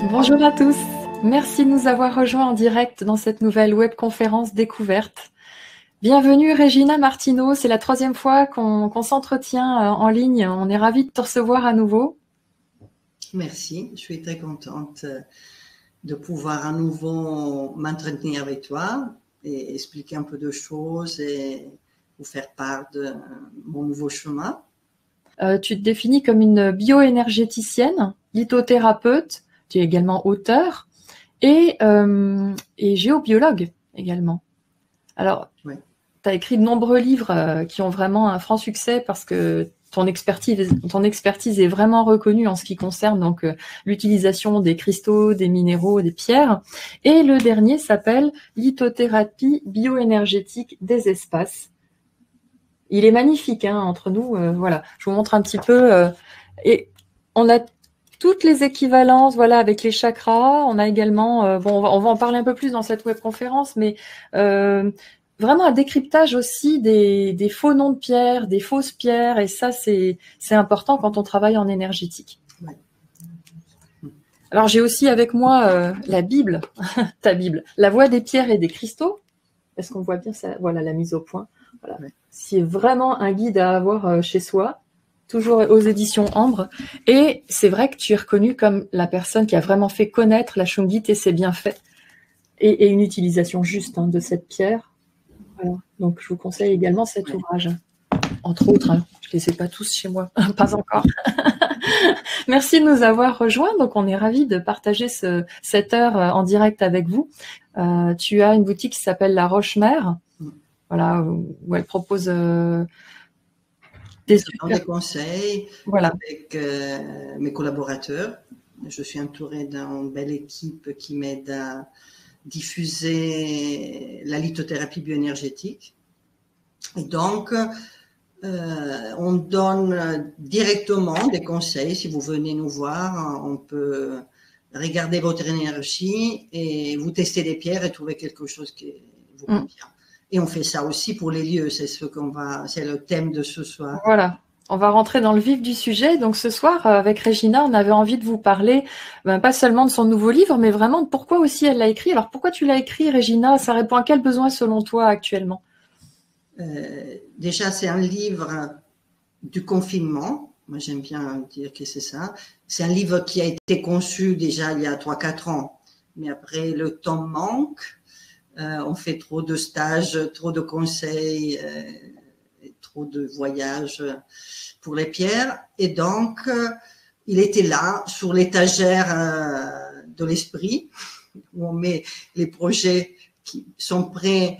Bonjour à tous, merci de nous avoir rejoints en direct dans cette nouvelle webconférence découverte. Bienvenue Regina Martino, c'est la 3e fois qu'on s'entretient en ligne, on est ravis de te recevoir à nouveau. Merci, je suis très contente de pouvoir à nouveau m'entretenir avec toi et expliquer un peu de choses et vous faire part de mon nouveau chemin. Tu te définis comme une bioénergéticienne, lithothérapeute, tu es également auteur et géobiologue également. Alors, Oui. Tu as écrit de nombreux livres qui ont vraiment un franc succès parce que ton expertise est vraiment reconnue en ce qui concerne donc l'utilisation des cristaux, des minéraux, des pierres. Et le dernier s'appelle Lithothérapie bioénergétique des espaces. Il est magnifique, hein, entre nous. Voilà, je vous montre un petit peu. Et on a toutes les équivalences, voilà, avec les chakras. On a également, bon, on va en parler un peu plus dans cette webconférence, mais vraiment un décryptage aussi des faux noms de pierres, des fausses pierres, et ça, c'est important quand on travaille en énergétique. Ouais. Alors, j'ai aussi avec moi la Bible, ta Bible, La Voix des pierres et des cristaux. Est-ce qu'on voit bien ça? Voilà, la mise au point. Voilà. Ouais. C'est vraiment un guide à avoir chez soi, toujours aux éditions Ambre. Et c'est vrai que tu es reconnue comme la personne qui a vraiment fait connaître la shungite et ses bienfaits, et une utilisation juste de cette pierre. Voilà. Donc, je vous conseille également cet ouvrage. Entre autres, je ne les ai pas tous chez moi, pas encore. Merci de nous avoir rejoints. Donc, on est ravis de partager cette heure en direct avec vous. Tu as une boutique qui s'appelle La Roche-Mère, voilà, où elle propose des conseils, voilà, avec mes collaborateurs. Je suis entourée d'une belle équipe qui m'aide à diffuser la lithothérapie bioénergétique. Et donc, on donne directement des conseils. Si vous venez nous voir, on peut regarder votre énergie et vous tester des pierres et trouver quelque chose qui vous convient. Et on fait ça aussi pour les lieux. C'est le thème de ce soir. Voilà. On va rentrer dans le vif du sujet. Donc ce soir, avec Regina, on avait envie de vous parler, pas seulement de son nouveau livre, mais vraiment de pourquoi aussi elle l'a écrit. Alors pourquoi tu l'as écrit, Regina? Ça répond à quel besoin selon toi actuellement? Déjà, c'est un livre du confinement. Moi, j'aime bien dire que c'est ça. C'est un livre qui a été conçu déjà il y a 3-4 ans. Mais après, le temps manque. On fait trop de stages, trop de conseils, trop de voyages pour les pierres. Et donc, il était là, sur l'étagère de l'esprit, où on met les projets qui sont prêts.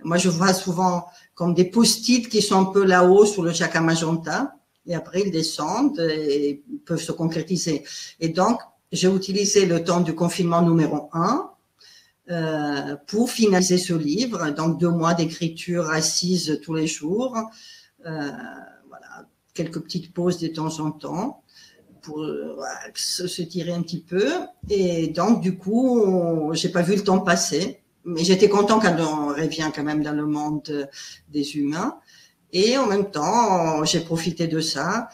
Moi, je vois souvent comme des post-it qui sont un peu là-haut sur le chakra magenta. Et après, ils descendent et peuvent se concrétiser. Et donc, j'ai utilisé le temps du confinement numéro 1 pour finaliser ce livre. Donc, 2 mois d'écriture assise tous les jours. Voilà, quelques petites pauses de temps en temps pour se tirer un petit peu. Et donc, du coup, j'ai pas vu le temps passer. Mais j'étais content quand on revient quand même dans le monde des humains. Et en même temps, j'ai profité de ça.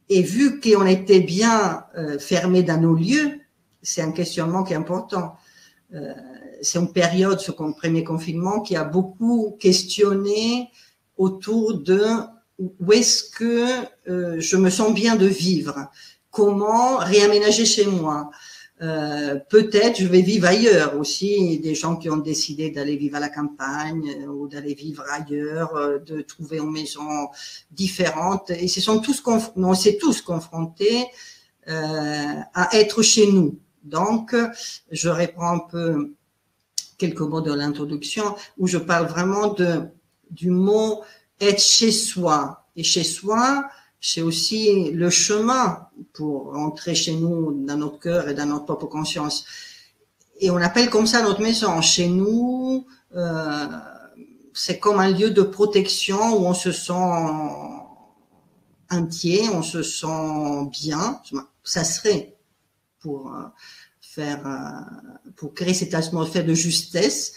Et vu qu'on était bien fermés dans nos lieux, c'est un questionnement qui est important. C'est une période, ce premier confinement, qui a beaucoup questionné autour de où est-ce que je me sens bien de vivre, comment réaménager chez moi. Peut-être je vais vivre ailleurs aussi, des gens qui ont décidé d'aller vivre à la campagne ou d'aller vivre ailleurs, de trouver une maison différente. Et on s'est tous confrontés à être chez nous. Donc, je reprends un peu quelques mots de l'introduction où je parle vraiment du mot être chez soi. Et chez soi, c'est aussi le chemin pour entrer chez nous, dans notre cœur et dans notre propre conscience. Et on appelle comme ça notre maison. Chez nous, c'est comme un lieu de protection où on se sent entier, on se sent bien. Ça serait pour créer cette atmosphère de justesse.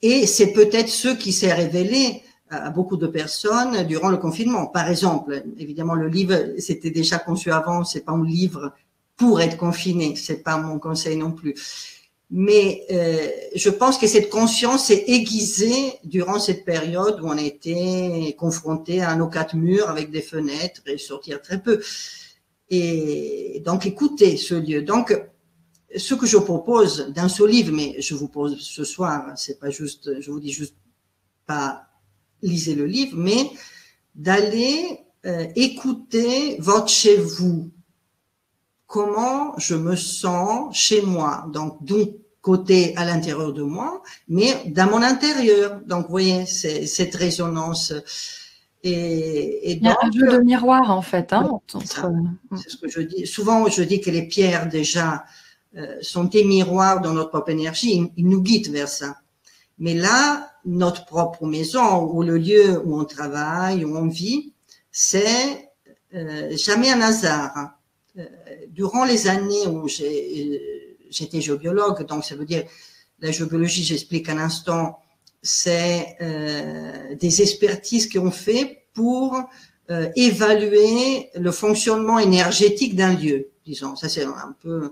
Et c'est peut-être ce qui s'est révélé à beaucoup de personnes durant le confinement. Par exemple, évidemment, le livre, c'était déjà conçu avant, c'est pas un livre pour être confiné. C'est pas mon conseil non plus. Mais je pense que cette conscience s'est aiguisée durant cette période où on était confronté à nos quatre murs avec des fenêtres et sortir très peu. Et donc, écoutez ce lieu. Donc, ce que je propose dans ce livre, mais je vous pose ce soir, c'est pas juste, je vous dis juste pas lisez le livre, mais d'aller écouter votre chez vous. Comment je me sens chez moi. Donc, d'un côté à l'intérieur de moi, mais dans mon intérieur. Donc, vous voyez, c'est cette résonance. Et Il y a donc, un jeu de miroir, en fait. Hein, c'est ce que je dis. Souvent, je dis que les pierres, déjà, sont des miroirs dans notre propre énergie. Ils nous guident vers ça. Mais là, notre propre maison ou le lieu où on travaille, où on vit, c'est jamais un hasard. Durant les années où j'étais géobiologue, donc ça veut dire la géobiologie, j'explique un instant, c'est des expertises qu'on fait pour évaluer le fonctionnement énergétique d'un lieu, disons. Ça, c'est un peu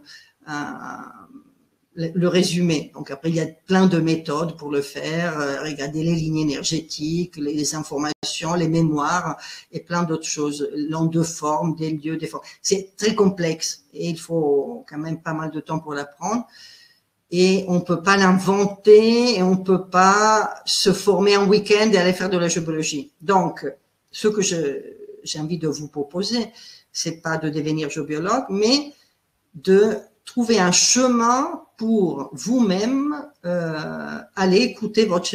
le résumé. Donc après, il y a plein de méthodes pour le faire. Regardez les lignes énergétiques, les informations, les mémoires et plein d'autres choses. L'onde de forme, des lieux, des formes. C'est très complexe et il faut quand même pas mal de temps pour l'apprendre. Et on peut pas l'inventer et on peut pas se former un week-end et aller faire de la géobiologie. Donc, ce que j'ai envie de vous proposer, c'est pas de devenir géobiologue, mais de trouver un chemin pour vous-même aller écouter votre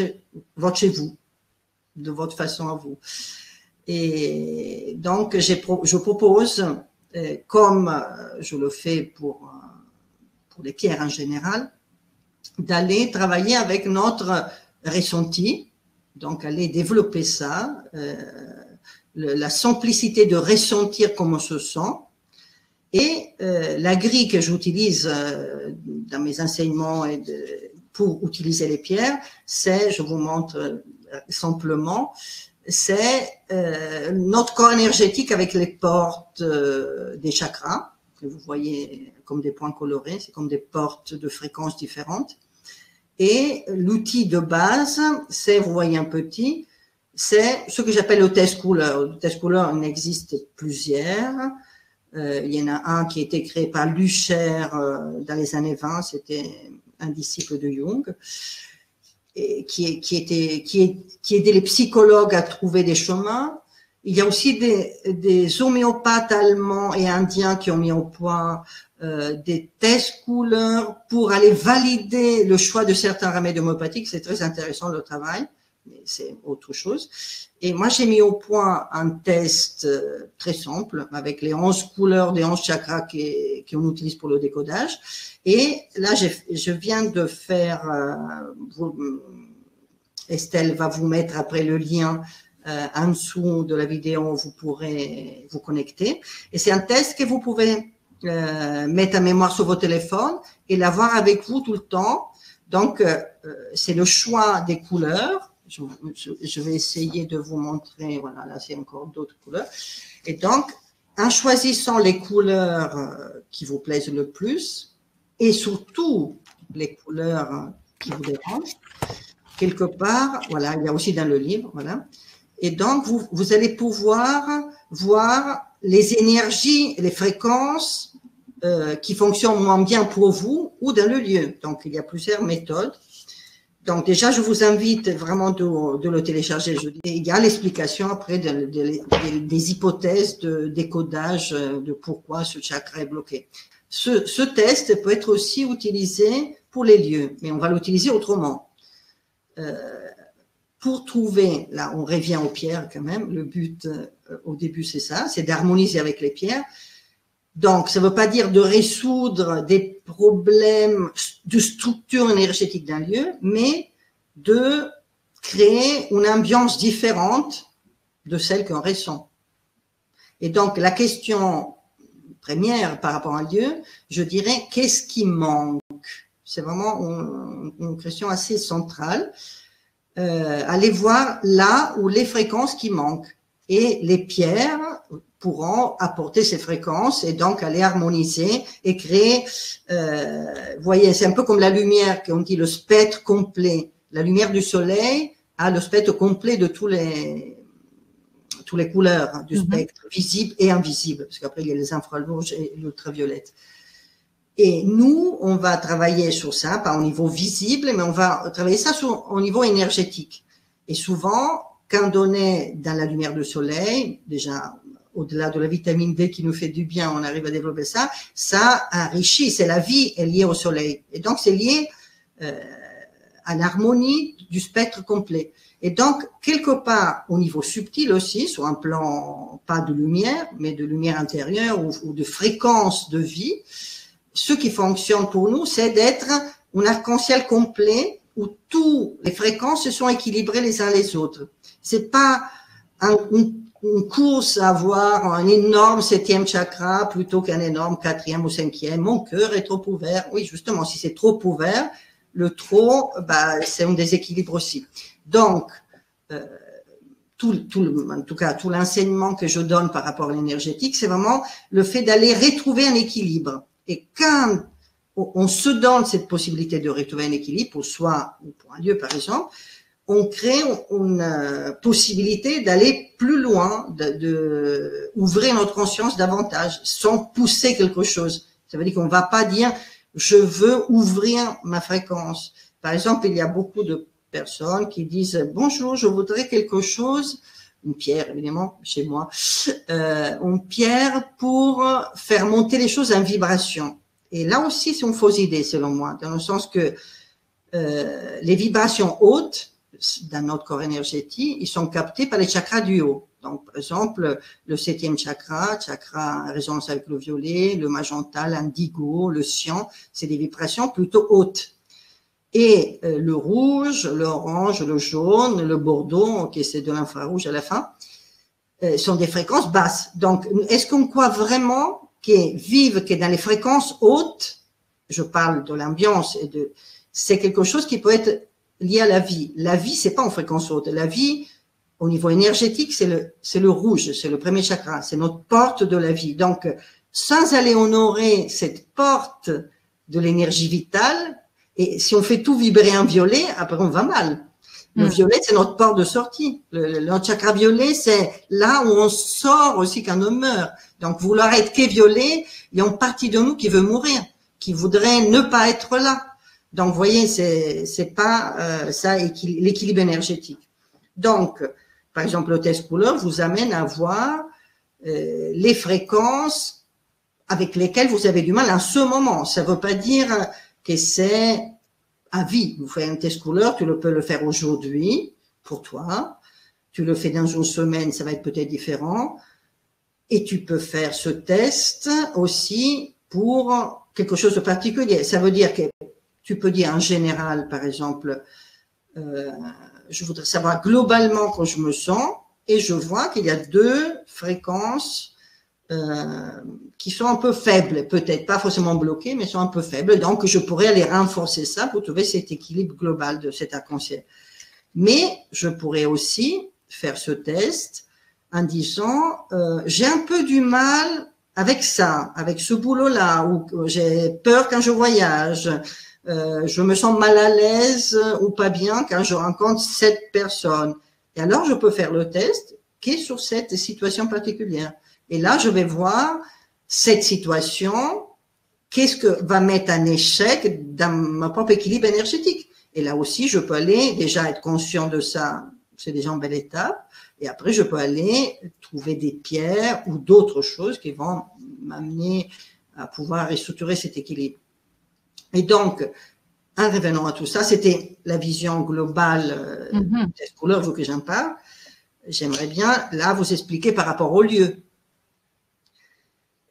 chez vous, de votre façon à vous. Et donc, je propose, comme je le fais pour les pierres en général, d'aller travailler avec notre ressenti, donc aller développer ça, la simplicité de ressentir comment on se sent. Et la grille que j'utilise dans mes enseignements pour utiliser les pierres, c'est, je vous montre simplement, c'est notre corps énergétique avec les portes des chakras, que vous voyez comme des points colorés, c'est comme des portes de fréquences différentes. Et l'outil de base, c'est, vous voyez un petit, c'est ce que j'appelle le test couleur. Le test couleur, il en existe plusieurs. Il y en a un qui a été créé par Lucher dans les années 20, c'était un disciple de Jung, et qui aidait les psychologues à trouver des chemins. Il y a aussi des homéopathes allemands et indiens qui ont mis au point des tests couleurs pour aller valider le choix de certains remèdes homéopathiques. C'est très intéressant le travail, mais c'est autre chose. Et moi, j'ai mis au point un test très simple avec les 11 couleurs des 11 chakras qu'on utilise pour le décodage. Et là, je viens de faire, Estelle va vous mettre après le lien en dessous de la vidéo, vous pourrez vous connecter. Et c'est un test que vous pouvez mettre en mémoire sur votre téléphone et l'avoir avec vous tout le temps. Donc, c'est le choix des couleurs. Je vais essayer de vous montrer. Voilà, là, c'est encore d'autres couleurs. Et donc, en choisissant les couleurs qui vous plaisent le plus et surtout les couleurs qui vous dérangent, quelque part, voilà, il y a aussi dans le livre, voilà. Et donc, vous allez pouvoir voir les énergies, les fréquences qui fonctionnent moins bien pour vous ou dans le lieu. Donc, il y a plusieurs méthodes. Donc, déjà, je vous invite vraiment de le télécharger. Il y a l'explication après des hypothèses de décodage de pourquoi ce chakra est bloqué. Ce test peut être aussi utilisé pour les lieux, mais on va l'utiliser autrement. Pour trouver, là on revient aux pierres quand même, le but au début c'est ça, c'est d'harmoniser avec les pierres. Donc ça ne veut pas dire de résoudre des problèmes de structure énergétique d'un lieu, mais de créer une ambiance différente de celle qu'on ressent. Et donc la question première par rapport à un lieu, je dirais qu'est-ce qui manque? C'est vraiment une question assez centrale. Allez voir là où les fréquences qui manquent. Et les pierres, pourront apporter ces fréquences et donc aller harmoniser et créer, vous voyez, c'est un peu comme la lumière, qu'on dit le spectre complet. La lumière du soleil a le spectre complet de tous les couleurs hein, du spectre, visible et invisible, parce qu'après il y a les infrarouges et l'ultraviolette. Et nous, on va travailler sur ça, pas au niveau visible, mais on va travailler ça au niveau énergétique. Et souvent, quand on est dans la lumière du soleil, déjà au-delà de la vitamine D qui nous fait du bien, on arrive à développer ça, ça enrichit, c'est la vie est liée au soleil. Et donc, c'est lié à l'harmonie du spectre complet. Et donc, quelque part, au niveau subtil aussi, sur un plan, pas de lumière, mais de lumière intérieure ou de fréquence de vie, ce qui fonctionne pour nous, c'est d'être un arc-en-ciel complet où toutes les fréquences se sont équilibrées les uns les autres. C'est pas une course à avoir un énorme 7e chakra plutôt qu'un énorme 4e ou 5e. Mon cœur est trop ouvert. Oui, justement, si c'est trop ouvert, le trop, c'est un déséquilibre aussi. Donc, en tout cas, tout l'enseignement que je donne par rapport à l'énergétique, c'est vraiment le fait d'aller retrouver un équilibre. Et quand on se donne cette possibilité de retrouver un équilibre pour soi ou pour un lieu, par exemple, on crée une possibilité d'aller plus loin, de ouvrir notre conscience davantage, sans pousser quelque chose. Ça veut dire qu'on ne va pas dire « je veux ouvrir ma fréquence ». Par exemple, il y a beaucoup de personnes qui disent « bonjour, je voudrais quelque chose », une pierre évidemment, chez moi, une pierre pour faire monter les choses en vibration. Et là aussi, c'est une fausse idée selon moi, dans le sens que les vibrations hautes, dans notre corps énergétique, ils sont captés par les chakras du haut. Donc, par exemple, le 7e chakra en résonance avec le violet, le magenta, l'indigo, le cyan, c'est des vibrations plutôt hautes. Et le rouge, l'orange, le jaune, le bordeaux, ok, c'est de l'infrarouge à la fin, sont des fréquences basses. Donc, est-ce qu'on croit vraiment que dans les fréquences hautes, je parle de l'ambiance c'est quelque chose qui peut être lié à la vie. La vie, c'est pas en fréquence haute. La vie, au niveau énergétique, c'est le rouge, c'est le premier chakra, c'est notre porte de la vie. Donc, sans aller honorer cette porte de l'énergie vitale, et si on fait tout vibrer en violet, après on va mal. Le violet, c'est notre porte de sortie. Notre chakra violet, c'est là où on sort aussi quand on meurt. Donc, vouloir être que violet, il y a une partie de nous qui veut mourir, qui voudrait ne pas être là. Donc, vous voyez, c'est pas ça l'équilibre énergétique. Donc, par exemple, le test couleur vous amène à voir les fréquences avec lesquelles vous avez du mal en ce moment. Ça ne veut pas dire que c'est à vie. Vous faites un test couleur, tu peux le faire aujourd'hui pour toi. Tu le fais dans une semaine, ça va être peut-être différent. Et tu peux faire ce test aussi pour quelque chose de particulier. Ça veut dire que tu peux dire en général, par exemple, je voudrais savoir globalement quand je me sens, et je vois qu'il y a 2 fréquences qui sont un peu faibles, peut-être pas forcément bloquées, mais sont un peu faibles. Donc, je pourrais aller renforcer ça pour trouver cet équilibre global de cet arc-en-ciel. Mais je pourrais aussi faire ce test en disant, j'ai un peu du mal avec ça, avec ce boulot-là, ou j'ai peur quand je voyage, je me sens mal à l'aise ou pas bien quand je rencontre cette personne. Et alors, je peux faire le test qui est sur cette situation particulière. Et là, je vais voir cette situation, qu'est-ce que va mettre en échec dans mon propre équilibre énergétique. Et là aussi, je peux aller déjà être conscient de ça, c'est déjà une belle étape. Et après, je peux aller trouver des pierres ou d'autres choses qui vont m'amener à pouvoir restructurer cet équilibre. Et donc, en revenant à tout ça, c'était la vision globale des couleurs, vu que j'en parle. J'aimerais bien, là, vous expliquer par rapport au lieu.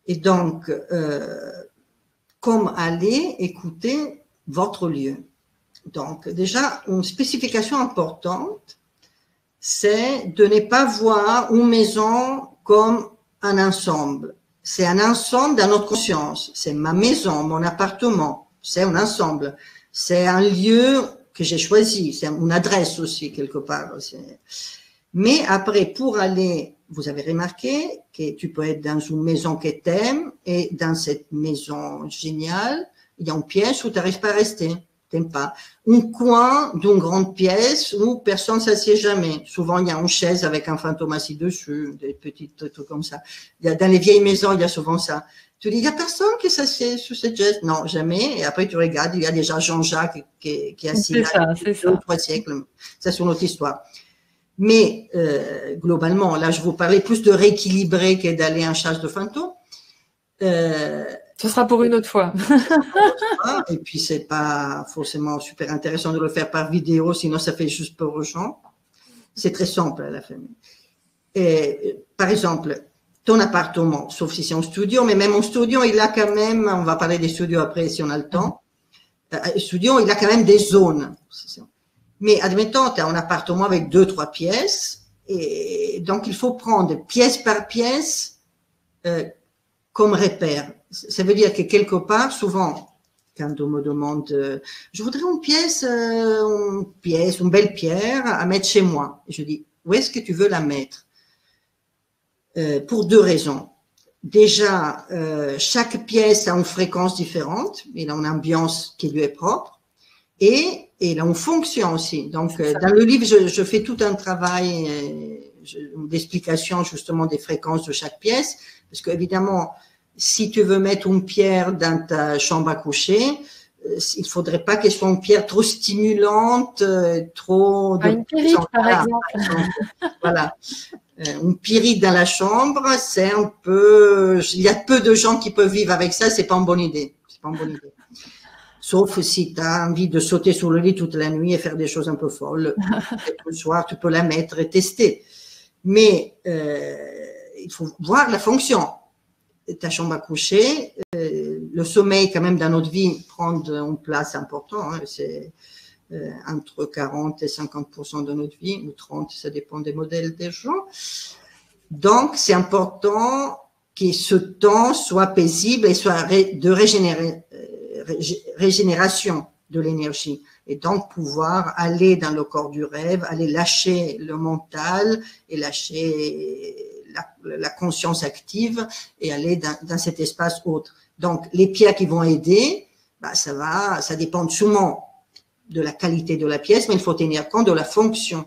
Et donc, comme aller écouter votre lieu. Donc, déjà, une spécification importante, c'est de ne pas voir une maison comme un ensemble. C'est un ensemble dans notre conscience. C'est ma maison, mon appartement. C'est un ensemble. C'est un lieu que j'ai choisi. C'est une adresse aussi, quelque part. Mais après, pour aller vous avez remarqué que tu peux être dans une maison que t'aimes et dans cette maison géniale, il y a une pièce où tu n'arrives pas à rester. T'aimes pas. Un coin d'une grande pièce où personne ne s'assied jamais. Souvent, il y a une chaise avec un fantôme assis dessus, des petits trucs comme ça. Dans les vieilles maisons, il y a souvent ça. Tu dis, il n'y a personne qui s'assied sur cette chaise. Non, jamais. Et après, tu regardes, il y a déjà Jean-Jacques qui est assis là depuis 2 ou 3 siècles. Ça, c'est une autre histoire. Mais globalement, là, je vous parlais plus de rééquilibrer que d'aller en chasse de fantômes. Ce sera pour une autre fois. Et puis, c'est pas forcément super intéressant de le faire par vidéo, sinon ça fait juste peur aux gens. C'est très simple à la fin. Et, par exemple, ton appartement, sauf si c'est un studio, mais même un studio, il a quand même, on va parler des studios après si on a le temps, studio, il a quand même des zones. Mais admettons, tu as un appartement avec 2-3 pièces, et donc il faut prendre pièce par pièce comme repère. Ça veut dire que quelque part, souvent, quand on me demande, je voudrais une belle pierre à mettre chez moi. Et je dis, où est-ce que tu veux la mettre? Pour 2 raisons. Déjà, chaque pièce a une fréquence différente, il a une ambiance qui lui est propre, et il a une fonction aussi. Donc, dans le livre, je fais tout un travail d'explication justement des fréquences de chaque pièce, parce qu'évidemment, si tu veux mettre une pierre dans ta chambre à coucher, il faudrait pas qu'elle soit une pierre trop stimulante, trop… Une pyrite, par exemple. Voilà. Une pyrite dans la chambre, c'est un peu… Il y a peu de gens qui peuvent vivre avec ça, c'est pas une bonne idée. C'est pas une bonne idée. Sauf si tu as envie de sauter sur le lit toute la nuit et faire des choses un peu folles. Le soir, tu peux la mettre et tester. Mais il faut voir la fonction. Ta chambre à coucher, le sommeil quand même dans notre vie prend une place importante, hein, c'est entre 40 et 50% de notre vie, ou 30, ça dépend des modèles des gens. Donc, c'est important que ce temps soit paisible et soit de régénération de l'énergie. Et donc, pouvoir aller dans le corps du rêve, aller lâcher le mental et lâcher la conscience active et aller dans cet espace autre. Donc, les pierres qui vont aider, ça dépend souvent de la qualité de la pièce, mais il faut tenir compte de la fonction.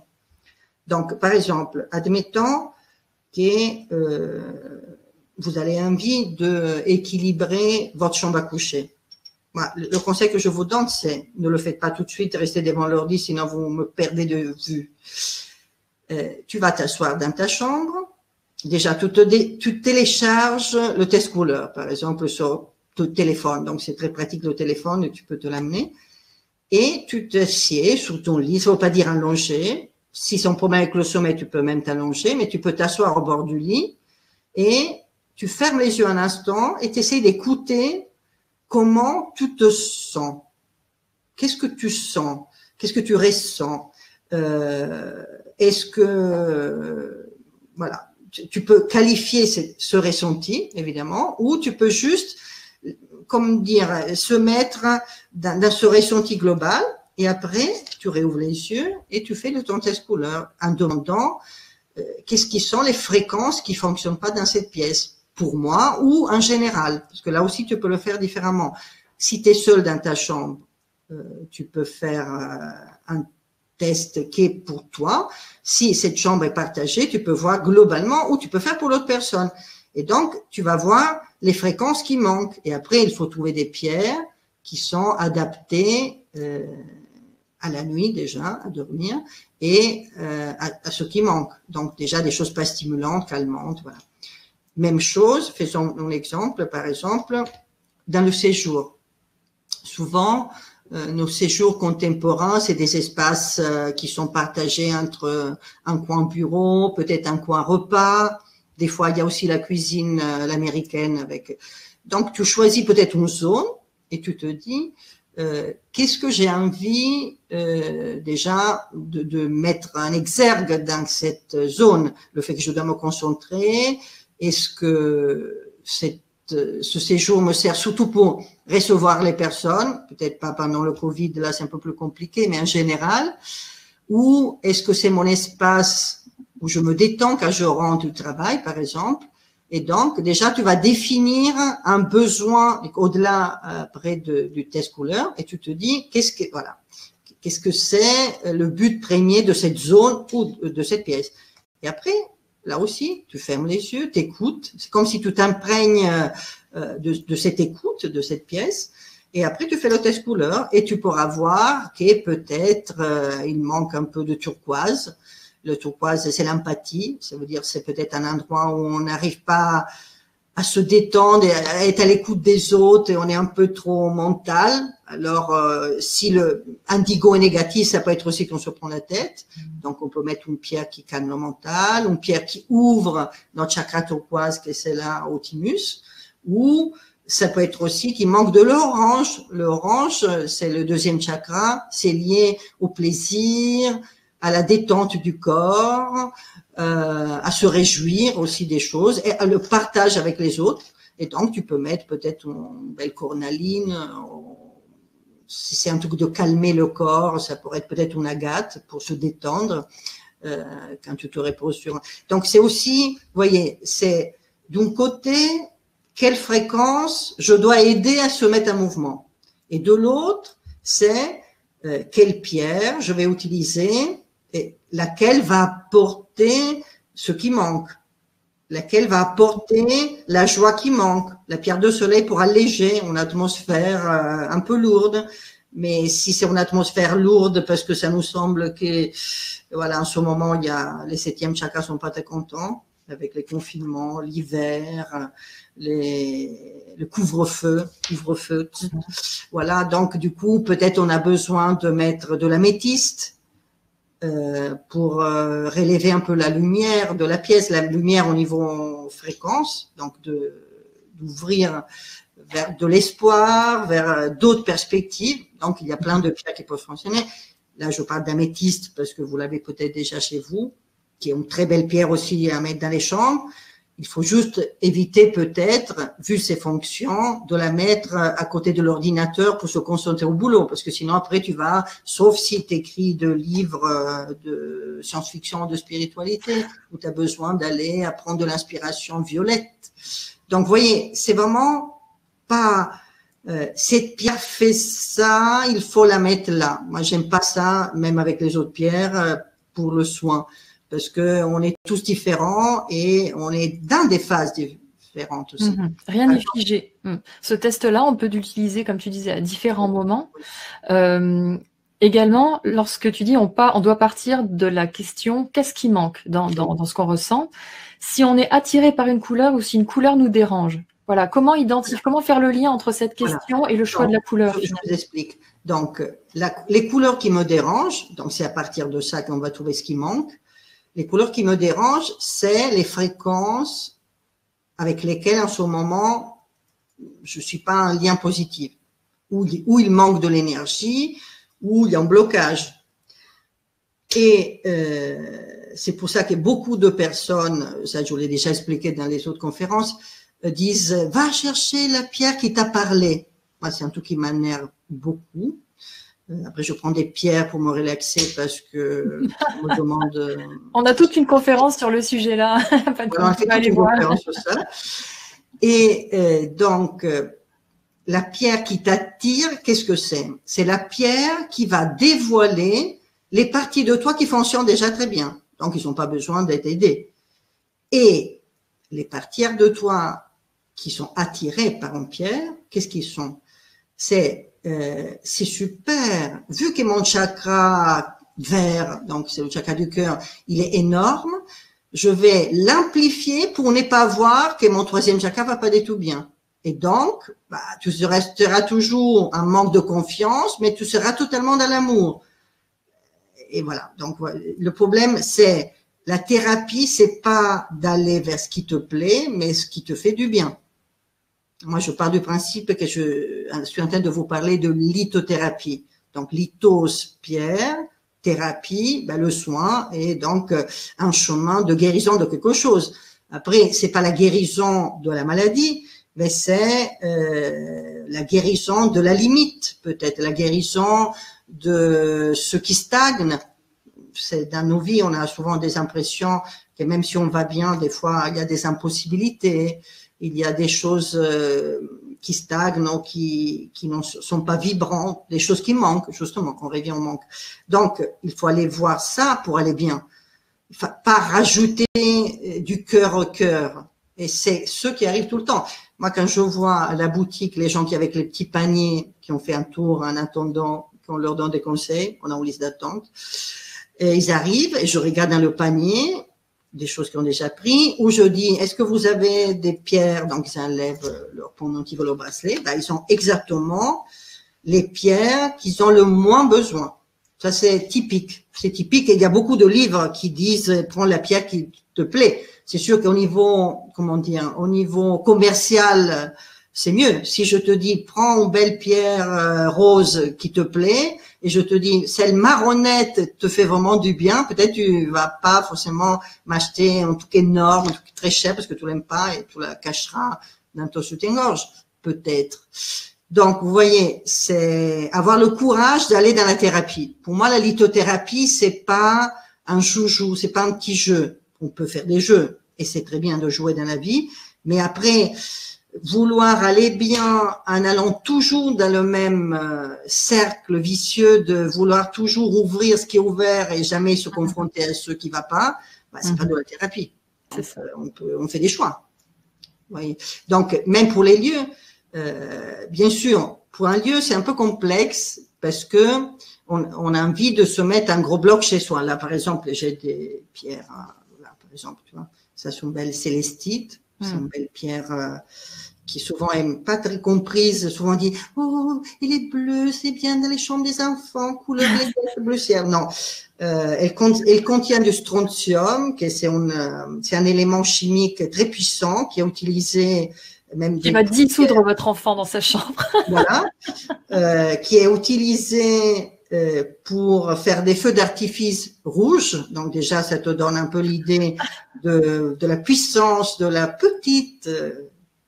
Donc, par exemple, admettons que vous avez envie d'équilibrer votre chambre à coucher. Voilà, le conseil que je vous donne, c'est ne le faites pas tout de suite, restez devant l'ordi, sinon vous me perdez de vue. Tu vas t'asseoir dans ta chambre. Déjà, tu télécharges le test couleur, par exemple, sur ton téléphone. Donc, c'est très pratique le téléphone et tu peux te l'amener. Et tu t'assieds sur ton lit. Ça ne veut pas dire allongé. Si c'est un problème avec le sommeil, tu peux même t'allonger, mais tu peux t'asseoir au bord du lit et tu fermes les yeux un instant et tu essaies d'écouter comment tu te sens. Qu'est-ce que tu sens? Qu'est-ce que tu ressens? Est-ce que… voilà. Tu peux qualifier ce ressenti, évidemment, ou tu peux juste, comme dire, se mettre dans ce ressenti global, et après, tu réouvres les yeux et tu fais ton test couleur en demandant qu'est-ce qui sont les fréquences qui fonctionnent pas dans cette pièce, pour moi ou en général, parce que là aussi, tu peux le faire différemment. Si tu es seul dans ta chambre, tu peux faire un test qui est pour toi. Si cette chambre est partagée, tu peux voir globalement ou tu peux faire pour l'autre personne. Et donc, tu vas voir les fréquences qui manquent. Et après, il faut trouver des pierres qui sont adaptées à la nuit déjà, à dormir, et à ce qui manque. Donc, déjà des choses pas stimulantes, calmantes, voilà. Même chose, faisons un exemple, par exemple, dans le séjour. Souvent, nos séjours contemporains, c'est des espaces qui sont partagés entre un coin bureau, peut-être un coin repas. Des fois, il y a aussi la cuisine l'américaine avec. Donc, tu choisis peut-être une zone et tu te dis qu'est-ce que j'ai envie déjà de mettre en exergue dans cette zone. Le fait que je dois me concentrer. Est-ce que ce séjour me sert surtout pour recevoir les personnes, peut-être pas pendant le Covid, là c'est un peu plus compliqué, mais en général, ou est-ce que c'est mon espace où je me détends quand je rentre du travail, par exemple. Et donc, déjà, tu vas définir un besoin au-delà après du test couleur et tu te dis, qu'est-ce que c'est le but premier de cette zone ou de cette pièce. Et après, là aussi, tu fermes les yeux, t'écoutes. C'est comme si tu t'imprègnes de cette écoute, de cette pièce. Et après, tu fais le test couleur et tu pourras voir que peut-être il manque un peu de turquoise. Le turquoise, c'est l'empathie. Ça veut dire c'est peut-être un endroit où on n'arrive pas à se détendre et à être à l'écoute des autres et on est un peu trop mental. Alors, si le indigo est négatif, ça peut être aussi qu'on se prend la tête. Donc, on peut mettre une pierre qui calme le mental, une pierre qui ouvre notre chakra turquoise, qui est celle-là au thymus, ou ça peut être aussi qu'il manque de l'orange. L'orange, c'est le deuxième chakra, c'est lié au plaisir, à la détente du corps, à se réjouir aussi des choses et à le partage avec les autres. Et donc, tu peux mettre peut-être une belle cornaline. Si c'est un truc de calmer le corps, ça pourrait être peut-être une agate pour se détendre quand tu te reposes sur. Donc, c'est aussi, vous voyez, c'est d'un côté, quelle fréquence je dois aider à se mettre en mouvement. Et de l'autre, c'est quelle pierre je vais utiliser et laquelle va apporter ce qui manque, laquelle va apporter la joie qui manque. La pierre de soleil pour alléger une atmosphère un peu lourde. Mais si c'est une atmosphère lourde parce que ça nous semble que, voilà, en ce moment, il y a les 7e chakras sont pas très contents avec les confinements, l'hiver, le couvre-feu. Voilà, donc du coup, peut-être on a besoin de mettre de l'améthyste pour relever un peu la lumière de la pièce, la lumière au niveau fréquence, donc d'ouvrir vers de l'espoir, vers d'autres perspectives. Donc, il y a plein de pierres qui peuvent fonctionner. Là, je parle d'améthyste parce que vous l'avez peut-être déjà chez vous, qui est une très belle pierre aussi à mettre dans les chambres. Il faut juste éviter peut-être, vu ses fonctions, de la mettre à côté de l'ordinateur pour se concentrer au boulot, parce que sinon après tu vas, sauf si tu écris de livres de science-fiction, de spiritualité, où tu as besoin d'aller apprendre de l'inspiration violette. Donc vous voyez, c'est vraiment pas cette pierre fait ça, il faut la mettre là. Moi j'aime pas ça, même avec les autres pierres, pour le soin. Parce que on est tous différents et on est dans des phases différentes aussi. Rien n'est figé. Ce test-là, on peut l'utiliser, comme tu disais, à différents moments. Également, lorsque tu dis on doit partir de la question qu'est-ce qui manque dans ce qu'on ressent, si on est attiré par une couleur ou si une couleur nous dérange. Voilà, comment faire le lien entre cette question et le choix de la couleur. Je vous explique. Donc, les couleurs qui me dérangent, donc c'est à partir de ça qu'on va trouver ce qui manque. Les couleurs qui me dérangent, c'est les fréquences avec lesquelles, en ce moment, je suis pas en lien positif, où il manque de l'énergie, où il y a un blocage. Et c'est pour ça que beaucoup de personnes, ça je vous l'ai déjà expliqué dans les autres conférences, disent « Va chercher la pierre qui t'a parlé ». Moi, c'est un truc qui m'énerve beaucoup. Après, je prends des pierres pour me relaxer parce que on me demande. On a toute une conférence sur le sujet là. Voilà, on fait toute une conférence sur ça. Et donc, la pierre qui t'attire, qu'est-ce que c'est? C'est la pierre qui va dévoiler les parties de toi qui fonctionnent déjà très bien. Donc, ils n'ont pas besoin d'être aidés. Et les parties de toi qui sont attirées par une pierre, qu'est-ce qu'ils sont? C'est super. Vu que mon chakra vert, donc c'est le chakra du cœur, il est énorme, je vais l'amplifier pour ne pas voir que mon 3e chakra va pas du tout bien. Et donc, tu resteras toujours en manque de confiance, mais tu seras totalement dans l'amour. Et voilà. Donc, le problème, c'est la thérapie, c'est pas d'aller vers ce qui te plaît, mais ce qui te fait du bien. Moi, je pars du principe que je suis en train de vous parler de lithothérapie. Donc, lithos, pierre, thérapie, le soin, et donc un chemin de guérison de quelque chose. Après, c'est pas la guérison de la maladie, mais c'est la guérison de la limite, peut-être, la guérison de ce qui stagne. dans nos vies, on a souvent des impressions que même si on va bien, des fois, il y a des impossibilités, il y a des choses qui stagnent ou qui ne sont pas vibrantes, des choses qui manquent, justement, qu'on revient au manque. Donc, il faut aller voir ça pour aller bien. Pas rajouter du cœur au cœur. Et c'est ce qui arrive tout le temps. Moi, quand je vois à la boutique les gens qui, avec les petits paniers, qui ont fait un tour en attendant qu'on leur donne des conseils, on a une liste d'attente, et ils arrivent et je regarde dans le panier des choses qu'ils ont déjà pris, où je dis, est-ce que vous avez des pierres? Donc, ils enlèvent leur pendentif ou leur bracelet. Ben, ils ont exactement les pierres qu'ils ont le moins besoin. Ça, c'est typique. C'est typique. Et il y a beaucoup de livres qui disent, prends la pierre qui te plaît. C'est sûr qu'au niveau, comment dire, au niveau commercial, c'est mieux. Si je te dis, prends une belle pierre rose qui te plaît, et je te dis, celle marronnette te fait vraiment du bien, peut-être tu vas pas forcément m'acheter un truc énorme, un truc très cher parce que tu l'aimes pas et tu la cacheras dans ton soutien-gorge. Peut-être. Donc, vous voyez, c'est avoir le courage d'aller dans la thérapie. Pour moi, la lithothérapie, c'est pas un joujou, c'est pas un petit jeu. On peut faire des jeux et c'est très bien de jouer dans la vie, mais après, vouloir aller bien en allant toujours dans le même cercle vicieux de vouloir toujours ouvrir ce qui est ouvert et jamais se confronter à ce qui va pas, bah, c'est pas de la thérapie. On fait des choix. Vous voyez. Donc, même pour les lieux, bien sûr, pour un lieu, c'est un peu complexe parce que on a envie de se mettre un gros bloc chez soi. Là, par exemple, j'ai des pierres, là, par exemple, tu vois, ça c'est une belle célestite, c'est une belle pierre qui souvent est pas très comprise. Souvent on dit, oh, il est bleu, c'est bien dans les chambres des enfants, couleur bleu ciel. Non, elle contient du strontium, que c'est un élément chimique très puissant qui est utilisé même qui va dissoudre votre enfant dans sa chambre. Voilà, qui est utilisé pour faire des feux d'artifice rouges. Donc déjà, ça te donne un peu l'idée de la puissance de la petite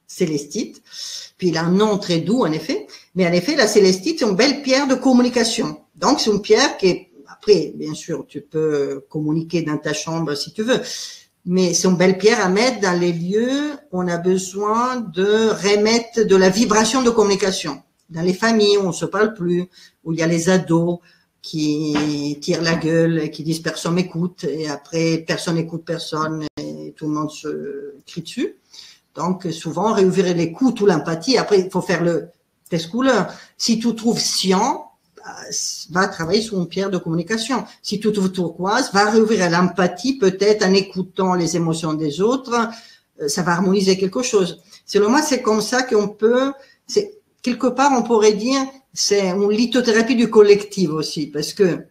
célestite. Puis il a un nom très doux, en effet. Mais en effet, la célestite, c'est une belle pierre de communication. Donc c'est une pierre qui est, après, bien sûr, tu peux communiquer dans ta chambre si tu veux. Mais c'est une belle pierre à mettre dans les lieux où on a besoin de remettre de la vibration de communication. Dans les familles où on se parle plus, où il y a les ados qui tirent la gueule, qui disent personne m'écoute, et après personne n'écoute personne et tout le monde se crie dessus. Donc souvent réouvrir les coups, tout l'empathie. Après il faut faire le test couleur. Si tu trouves cyan, va travailler sur une pierre de communication. Si tu trouves turquoise, va réouvrir à l'empathie, peut-être en écoutant les émotions des autres, ça va harmoniser quelque chose. Selon moi, c'est comme ça qu'on peut, quelque part, on pourrait dire, c'est une lithothérapie du collectif aussi, parce que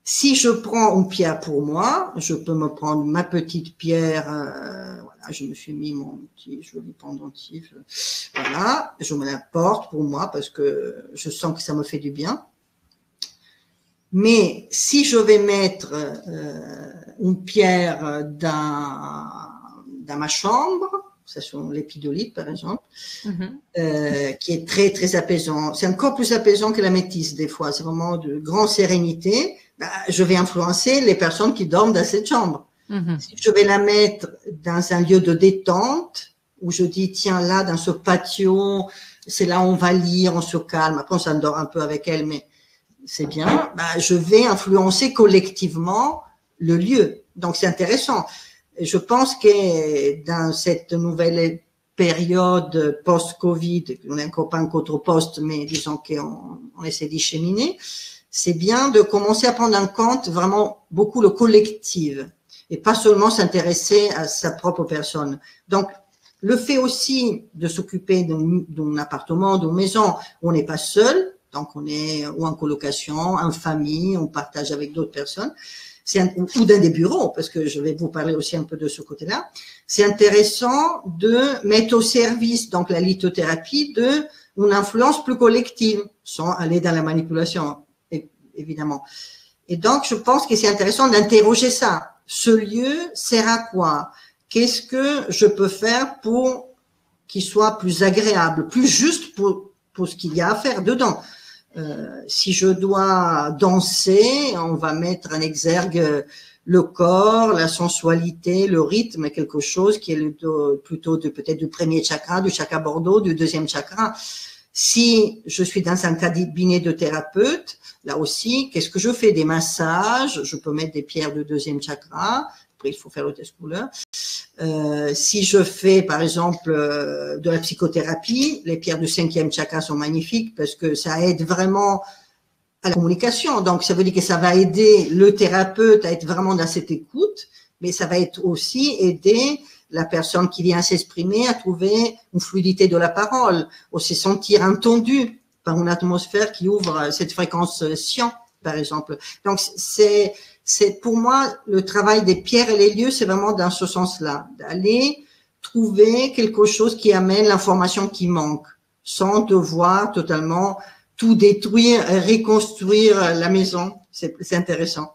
si je prends une pierre pour moi, je peux me prendre ma petite pierre, voilà, je me suis mis mon petit joli pendentif, voilà, je me la porte pour moi parce que je sens que ça me fait du bien. Mais si je vais mettre une pierre dans ma chambre, ça sont l'épidolite par exemple, qui est très très apaisant. C'est encore plus apaisant que la métisse des fois. C'est vraiment de grande sérénité. Ben, je vais influencer les personnes qui dorment dans cette chambre. Si je vais la mettre dans un lieu de détente où je dis tiens là dans ce patio, c'est là où on va lire, on se calme. Après on s'endort un peu avec elle, mais c'est bien, ben, je vais influencer collectivement le lieu. Donc, c'est intéressant. Je pense que dans cette nouvelle période post-Covid, on n'est encore pas encore trop post, mais disons qu'on essaie d'y cheminer, c'est bien de commencer à prendre en compte vraiment beaucoup le collectif et pas seulement s'intéresser à sa propre personne. Donc, le fait aussi de s'occuper d'un appartement, d'une maison où on n'est pas seul, donc on est ou en colocation, en famille, on partage avec d'autres personnes, ou dans des bureaux, parce que je vais vous parler aussi un peu de ce côté-là. C'est intéressant de mettre au service, donc la lithothérapie, une influence plus collective, sans aller dans la manipulation, évidemment. Et donc, je pense que c'est intéressant d'interroger ça. Ce lieu sert à quoi? Qu'est-ce que je peux faire pour qu'il soit plus agréable, plus juste pour ce qu'il y a à faire dedans? Si je dois danser, on va mettre en exergue le corps, la sensualité, le rythme, quelque chose qui est plutôt peut-être du premier chakra, du chakra Bordeaux, du deuxième chakra. Si je suis dans un cabinet de thérapeute, là aussi, qu'est-ce que je fais? Des massages, je peux mettre des pierres de deuxième chakra. Après, il faut faire le test couleur. Si je fais, par exemple, de la psychothérapie, les pierres du cinquième chakra sont magnifiques parce que ça aide vraiment à la communication. Donc, ça veut dire que ça va aider le thérapeute à être vraiment dans cette écoute, mais ça va être aussi aider la personne qui vient s'exprimer à trouver une fluidité de la parole, ou se sentir entendu par une atmosphère qui ouvre cette fréquence science, par exemple. Donc, c'est pour moi, le travail des pierres et les lieux, c'est vraiment dans ce sens-là, d'aller trouver quelque chose qui amène l'information qui manque, sans devoir totalement tout détruire, reconstruire la maison. C'est intéressant.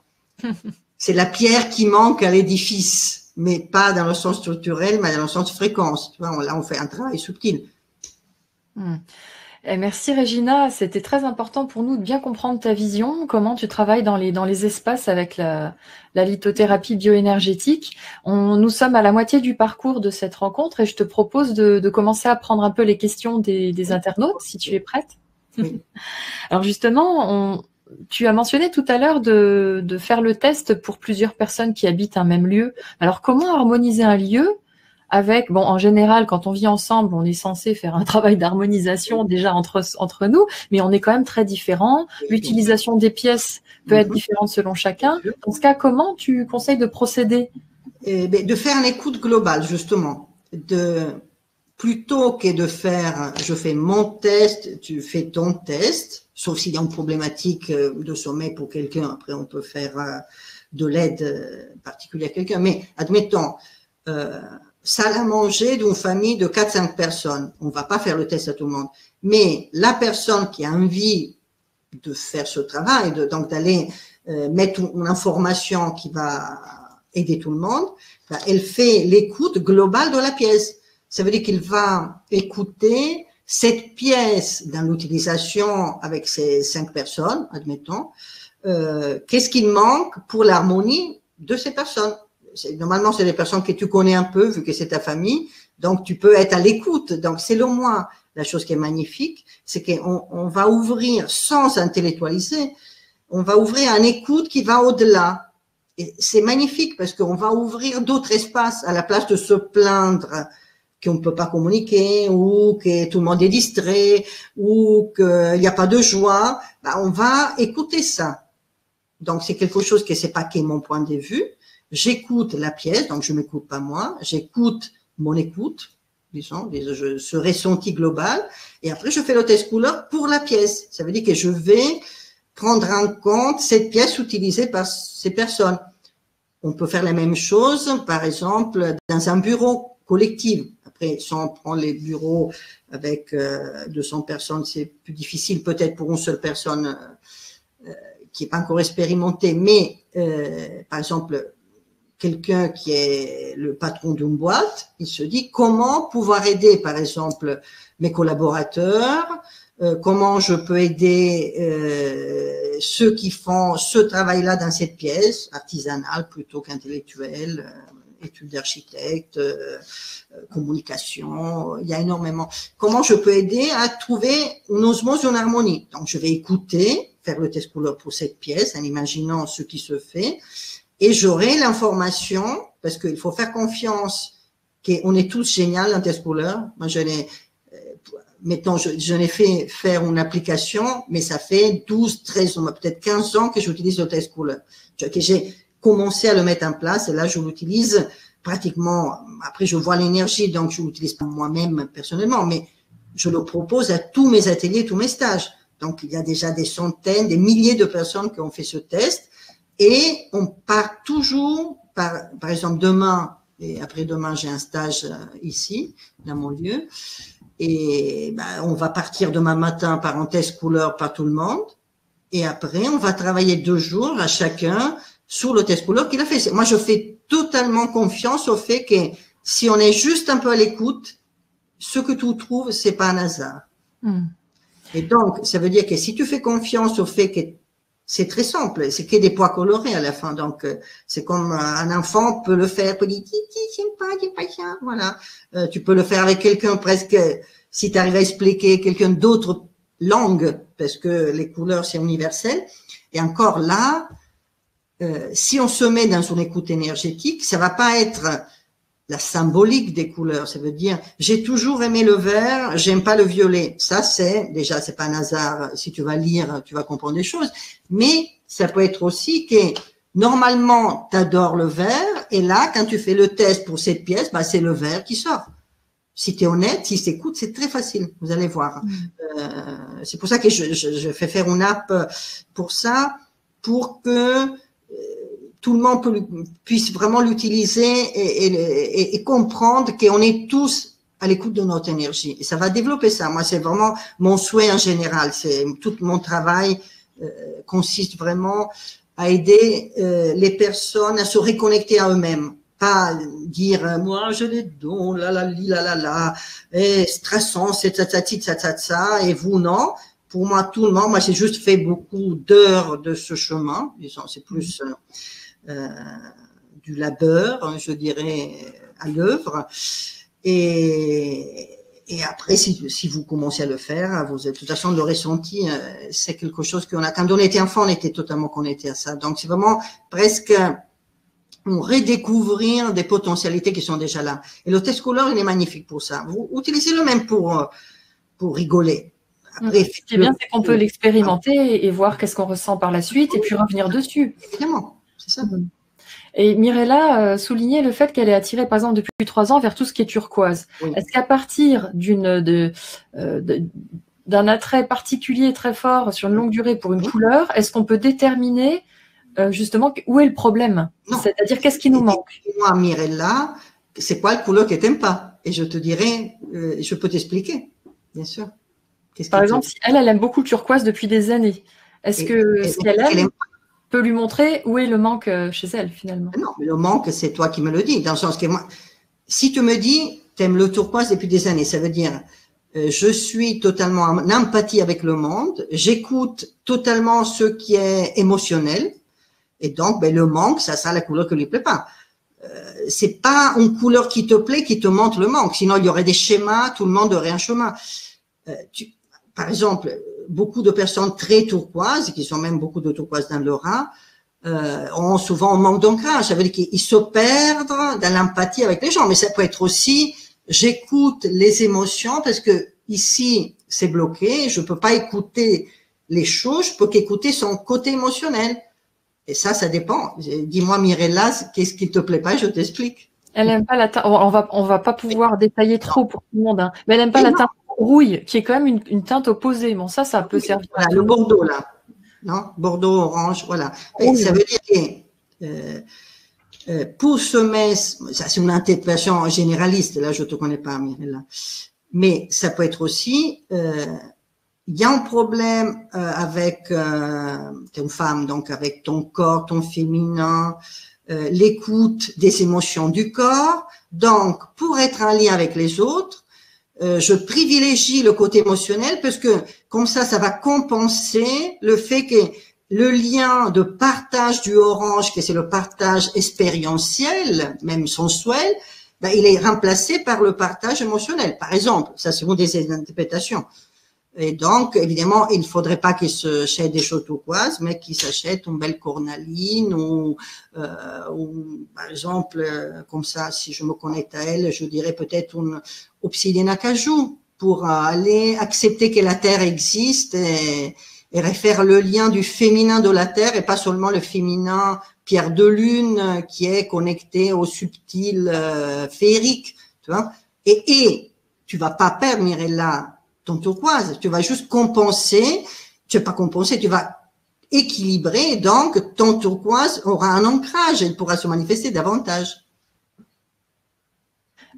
C'est la pierre qui manque à l'édifice, mais pas dans le sens structurel, mais dans le sens fréquence. Tu vois, là, on fait un travail subtil. Et merci Regina, c'était très important pour nous de bien comprendre ta vision, comment tu travailles dans les espaces avec la lithothérapie bioénergétique. Nous sommes à la moitié du parcours de cette rencontre et je te propose de commencer à prendre un peu les questions des internautes, si tu es prête. Oui. Alors justement, tu as mentionné tout à l'heure de faire le test pour plusieurs personnes qui habitent un même lieu. Alors comment harmoniser un lieu avec, en général, quand on vit ensemble, on est censé faire un travail d'harmonisation déjà entre nous, mais on est quand même très différents. L'utilisation des pièces peut être différente selon chacun. Dans ce cas, comment tu conseilles de procéder? De faire une écoute globale, justement. Plutôt que de faire, je fais mon test, tu fais ton test, sauf s'il y a une problématique de sommeil pour quelqu'un. Après, on peut faire de l'aide particulière à quelqu'un. Mais admettons, salle à manger d'une famille de 4-5 personnes. On va pas faire le test à tout le monde. Mais la personne qui a envie de faire ce travail, donc d'aller mettre une information qui va aider tout le monde, elle fait l'écoute globale de la pièce. Ça veut dire qu'il va écouter cette pièce dans l'utilisation avec ces 5 personnes, admettons. Qu'est-ce qui manque pour l'harmonie de ces personnes? Normalement, c'est des personnes que tu connais un peu, vu que c'est ta famille, donc tu peux être à l'écoute. Donc, selon moi, la chose qui est magnifique, c'est qu'on va ouvrir, sans intellectualiser, on va ouvrir une écoute qui va au-delà. Et c'est magnifique parce qu'on va ouvrir d'autres espaces à la place de se plaindre qu'on ne peut pas communiquer ou que tout le monde est distrait ou qu'il n'y a pas de joie. On va écouter ça. Donc, c'est quelque chose que c'est pas que mon point de vue. J'écoute la pièce, donc je m'écoute pas moi, j'écoute mon écoute, disons, ce ressenti global, et après je fais le test couleur pour la pièce. Ça veut dire que je vais prendre en compte cette pièce utilisée par ces personnes. On peut faire la même chose, par exemple, dans un bureau collectif. Après, si on prend les bureaux avec 200 personnes, c'est plus difficile peut-être pour une seule personne qui n'est pas encore expérimentée, mais par exemple, quelqu'un qui est le patron d'une boîte, il se dit comment pouvoir aider, par exemple, mes collaborateurs, comment je peux aider ceux qui font ce travail-là dans cette pièce, artisanale plutôt qu'intellectuelle, études d'architecte, communication, il y a énormément. Comment je peux aider à trouver une osmose, une harmonie? Donc, je vais écouter, faire le test couleur pour cette pièce, en imaginant ce qui se fait, et j'aurai l'information, parce qu'il faut faire confiance qu'on est tous géniaux en test couleur. Moi, mettons, je l'ai fait faire une application, mais ça fait 12, 13, peut-être 15 ans que j'utilise le test couleur. Que j'ai commencé à le mettre en place, et là, je l'utilise pratiquement, après, je vois l'énergie, donc je l'utilise pas moi-même personnellement, mais je le propose à tous mes ateliers, tous mes stages. Donc, il y a déjà des centaines, des milliers de personnes qui ont fait ce test. Et on part toujours, par exemple, demain et après-demain, j'ai un stage ici, dans mon lieu. Et on va partir demain matin par un test couleur par tout le monde. Et après, on va travailler 2 jours à chacun sur le test couleur qu'il a fait. Moi, je fais totalement confiance au fait que si on est juste un peu à l'écoute, ce que tu trouves, c'est pas un hasard. Et donc, ça veut dire que si tu fais confiance au fait que c'est très simple, c'est que des pois colorés à la fin. Donc, c'est comme un enfant peut le faire, peut dire, j'aime pas ça, voilà. Tu peux le faire avec quelqu'un presque, si tu arrives à expliquer quelqu'un d'autre langue, parce que les couleurs, c'est universel. Et encore là, si on se met dans une écoute énergétique, ça va pas être la symbolique des couleurs. Ça veut dire, j'ai toujours aimé le vert, j'aime pas le violet. Ça, c'est pas un hasard. Si tu vas lire, tu vas comprendre des choses. Mais ça peut être aussi que normalement, tu adores le vert, et là, quand tu fais le test pour cette pièce, bah, c'est le vert qui sort. Si tu es honnête, si t'écoutes, c'est très facile. Vous allez voir. C'est pour ça que je fais faire une app pour ça, pour que tout le monde puisse vraiment l'utiliser et comprendre qu'on est tous à l'écoute de notre énergie. Et ça va développer ça. Moi, c'est vraiment mon souhait en général. C'est tout mon travail consiste vraiment à aider les personnes à se reconnecter à eux-mêmes. Pas dire moi je les donne, la, et stressant, c'est ça, et vous non. Pour moi, tout le monde, moi j'ai juste fait beaucoup d'heures de ce chemin. Disons, c'est plus du labeur, je dirais, à l'œuvre. Et après, si vous commencez à le faire, vous êtes, de toute façon, le ressenti, c'est quelque chose qu'on a. Quand on était enfant, on était totalement connecté à ça. Donc, c'est vraiment presque redécouvrir des potentialités qui sont déjà là. Et le test couleur, il est magnifique pour ça. Vous utilisez-le même pour rigoler. Après, ce qui est bien, c'est qu'on peut l'expérimenter et voir qu'est-ce qu'on ressent par la suite et puis revenir dessus. Évidemment, c'est ça. Et Mirella soulignait le fait qu'elle est attirée, par exemple, depuis 3 ans vers tout ce qui est turquoise. Oui. Est-ce qu'à partir d'un attrait particulier très fort sur une longue durée pour une couleur, est-ce qu'on peut déterminer justement où est le problème? C'est-à-dire qu'est-ce qui nous manque? Moi, Mirella, c'est quoi la couleur que tu n'aimes pas? Et je te dirai, je peux t'expliquer, bien sûr. Par exemple, si elle aime beaucoup le turquoise depuis des années, est-ce que ce qu'elle aime peut lui montrer où est le manque chez elle, finalement? Non, mais le manque, c'est toi qui me le dis. Dans le sens que moi, si tu me dis, tu aimes le turquoise depuis des années, ça veut dire, je suis totalement en empathie avec le monde, j'écoute totalement ce qui est émotionnel, et donc, le manque, ça la couleur qui lui plaît pas. C'est pas une couleur qui te plaît, qui te montre le manque. Sinon, il y aurait des schémas, tout le monde aurait un schéma. Par exemple, beaucoup de personnes très turquoises, qui sont même beaucoup de turquoises dans l'aura, ont souvent un manque d'ancrage. Ça veut dire qu'ils se perdent dans l'empathie avec les gens. Mais ça peut être aussi, j'écoute les émotions parce que ici, c'est bloqué. Je peux pas écouter les choses. Je peux qu'écouter son côté émotionnel. Et ça dépend. Dis-moi, Mirella, qu'est-ce qui te plaît pas? Je t'explique. Elle aime pas la teinte. On va pas pouvoir détailler trop pour tout le monde, hein. Mais elle aime pas la teinte rouille, qui est quand même une teinte opposée. Bon, ça peut servir. Voilà, le bordeaux, là. Non? Bordeaux, orange, voilà. Et ça veut dire que pour ce mes, ça c'est une interprétation généraliste, là, je te connais pas, Mirella. Mais ça peut être aussi, il y a un problème avec une femme, donc avec ton corps, ton féminin, l'écoute des émotions du corps. Donc, pour être en lien avec les autres, je privilégie le côté émotionnel parce que comme ça va compenser le fait que le lien de partage du orange, que c'est le partage expérientiel, même sensuel, il est remplacé par le partage émotionnel. Par exemple, ça c'est une des interprétations. Et donc, évidemment, il ne faudrait pas qu'ils s'achètent des choses turquoises, mais qu'ils s'achètent une belle cornaline ou par exemple, comme ça, si je me connecte à elle, je dirais peut-être une obsidienne acajou pour aller accepter que la Terre existe et refaire le lien du féminin de la Terre et pas seulement le féminin pierre de lune qui est connecté au subtil féerique, tu vois. Et tu vas pas perdre, Mirella, ton turquoise, tu vas juste compenser, tu vas pas compenser, tu vas équilibrer, donc ton turquoise aura un ancrage, il pourra se manifester davantage.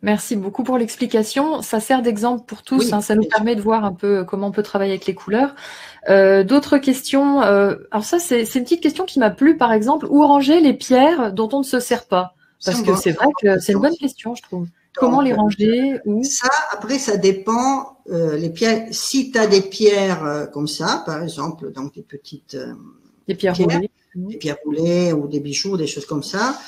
Merci beaucoup pour l'explication. Ça sert d'exemple pour tous, oui, hein, ça nous permet de voir un peu comment on peut travailler avec les couleurs. D'autres questions, alors ça c'est une petite question qui m'a plu, par exemple, où ranger les pierres dont on ne se sert pas? Parce que c'est vrai que c'est une bonne question, je trouve. comment Donc, les ranger, où? ça, après, ça dépend. Les pierres, si tu as des pierres comme ça, par exemple, donc des petites Des pierres pierres, roulées. des pierres roulées ou des bijoux, des choses comme ça,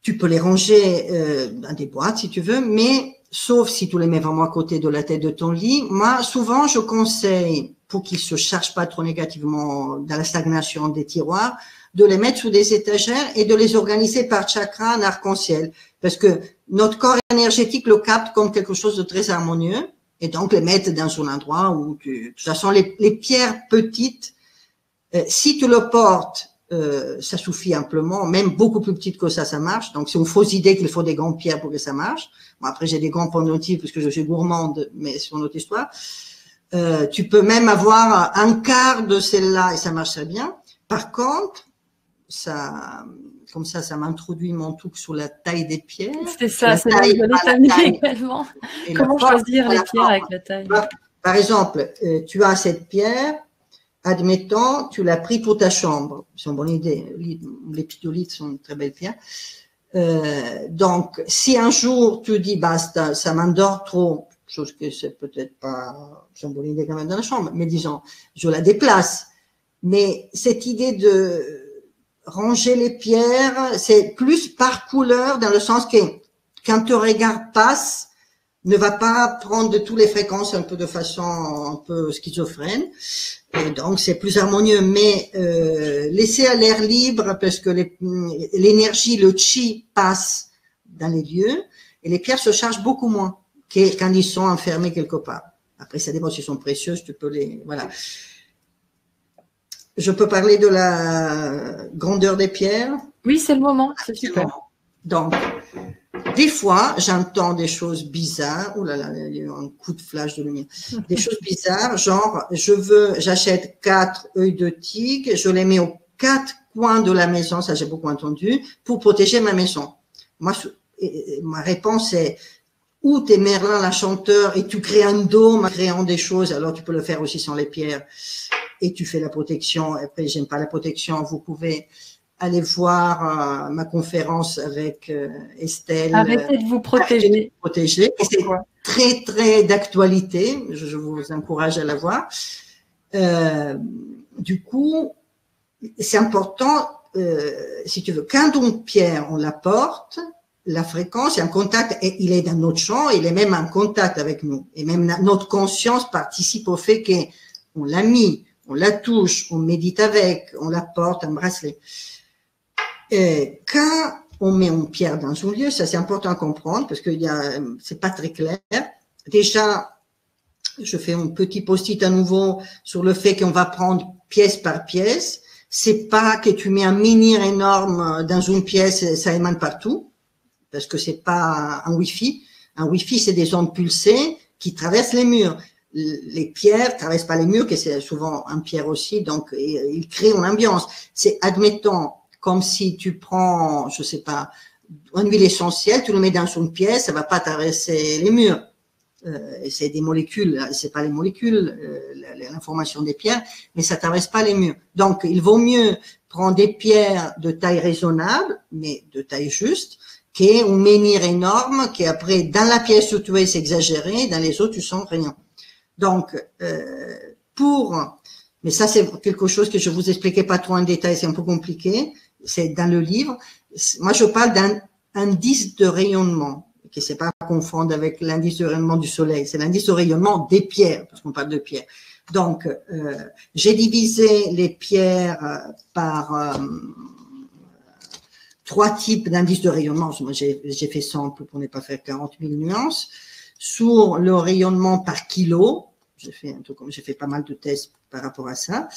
tu peux les ranger dans des boîtes si tu veux, mais sauf si tu les mets vraiment à côté de la tête de ton lit. Moi, souvent, je conseille, pour qu'ils se chargent pas trop négativement dans la stagnation des tiroirs, de les mettre sous des étagères et de les organiser par chakra en arc-en-ciel. Parce que notre corps énergétique le capte comme quelque chose de très harmonieux. Et donc, les mettre dans un endroit où de toute façon, les pierres petites, si tu le portes, ça suffit amplement, même beaucoup plus petite que ça marche. Donc, c'est une fausse idée qu'il faut des grandes pierres pour que ça marche. Bon, après, j'ai des grands pendentifs parce que je suis gourmande, mais c'est une autre histoire. Tu peux même avoir un quart de celle-là et ça marche très bien. Par contre, ça, comme ça m'introduit mon truc sur la taille des pierres. C'est ça, c'est là que j'allais t'amener également. Comment choisir les pierres avec la taille? Par exemple, tu as cette pierre, admettons, tu l'as pris pour ta chambre. C'est une bonne idée. Les pitolites sont une très belles pierres. Donc, si un jour tu dis, basta, ça m'endort trop, chose que c'est peut-être pas, c'est une bonne idée quand même dans la chambre, mais disons, je la déplace. Mais cette idée de ranger les pierres, c'est plus par couleur, dans le sens que quand ton regard passe, ne va pas prendre de toutes les fréquences un peu de façon un peu schizophrène. Et donc, c'est plus harmonieux, mais laisser à l'air libre parce que l'énergie, le chi passe dans les lieux et les pierres se chargent beaucoup moins que quand ils sont enfermés quelque part. Après, ça dépend s'ils sont précieuses, tu peux les... Voilà. Je peux parler de la grandeur des pierres? Oui, c'est le moment, c'est super. Donc, des fois, j'entends des choses bizarres. Oh là là, il y a eu un coup de flash de lumière. Des choses bizarres, genre, j'achète 4 œils de tigre, je les mets aux 4 coins de la maison, ça j'ai beaucoup entendu, pour protéger ma maison. Moi, ma réponse est, ou t'es Merlin, la chanteur, et tu crées un dôme en créant des choses, alors tu peux le faire aussi sans les pierres, et tu fais la protection. Après, j'aime pas la protection, vous pouvez aller voir ma conférence avec Estelle. Arrêtez de vous protéger. C'est très, très d'actualité. Je vous encourage à la voir. Du coup, c'est important, si tu veux, quand une pierre, on la porte, la fréquence est en contact, et il est dans notre champ, il est même en contact avec nous. Et même notre conscience participe au fait qu'on l'a mis, on la touche, on médite avec, on la porte, un bracelet. Quand on met une pierre dans un lieu, ça c'est important à comprendre parce que c'est pas très clair. Déjà, je fais un petit post-it à nouveau sur le fait qu'on va prendre pièce par pièce. C'est pas que tu mets un menhir énorme dans une pièce et ça émane partout parce que c'est pas un Wi-Fi. Un Wi-Fi, c'est des ondes pulsées qui traversent les murs. Les pierres traversent pas les murs, que c'est souvent en pierre aussi, donc ils créent une ambiance. C'est, admettons, comme si tu prends, je sais pas, une huile essentielle, tu le mets dans une pièce, ça va pas traverser les murs. C'est des molécules, c'est pas les molécules, l'information des pierres, mais ça traverse pas les murs. Donc, il vaut mieux prendre des pierres de taille raisonnable, mais de taille juste, qu'un menhir énorme, qui après, dans la pièce où tu es, c'est exagéré, dans les autres, tu sens rien. Donc, mais ça, c'est quelque chose que je vous expliquais pas trop en détail, c'est un peu compliqué. C'est dans le livre. Moi, je parle d'un indice de rayonnement, que c'est pas à confondre avec l'indice de rayonnement du soleil. C'est l'indice de rayonnement des pierres, parce qu'on parle de pierres. Donc, j'ai divisé les pierres par 3 types d'indices de rayonnement. Moi, j'ai fait simple pour ne pas faire 40 000 nuances. Sur le rayonnement par kilo, j'ai fait pas mal de tests par rapport à ça.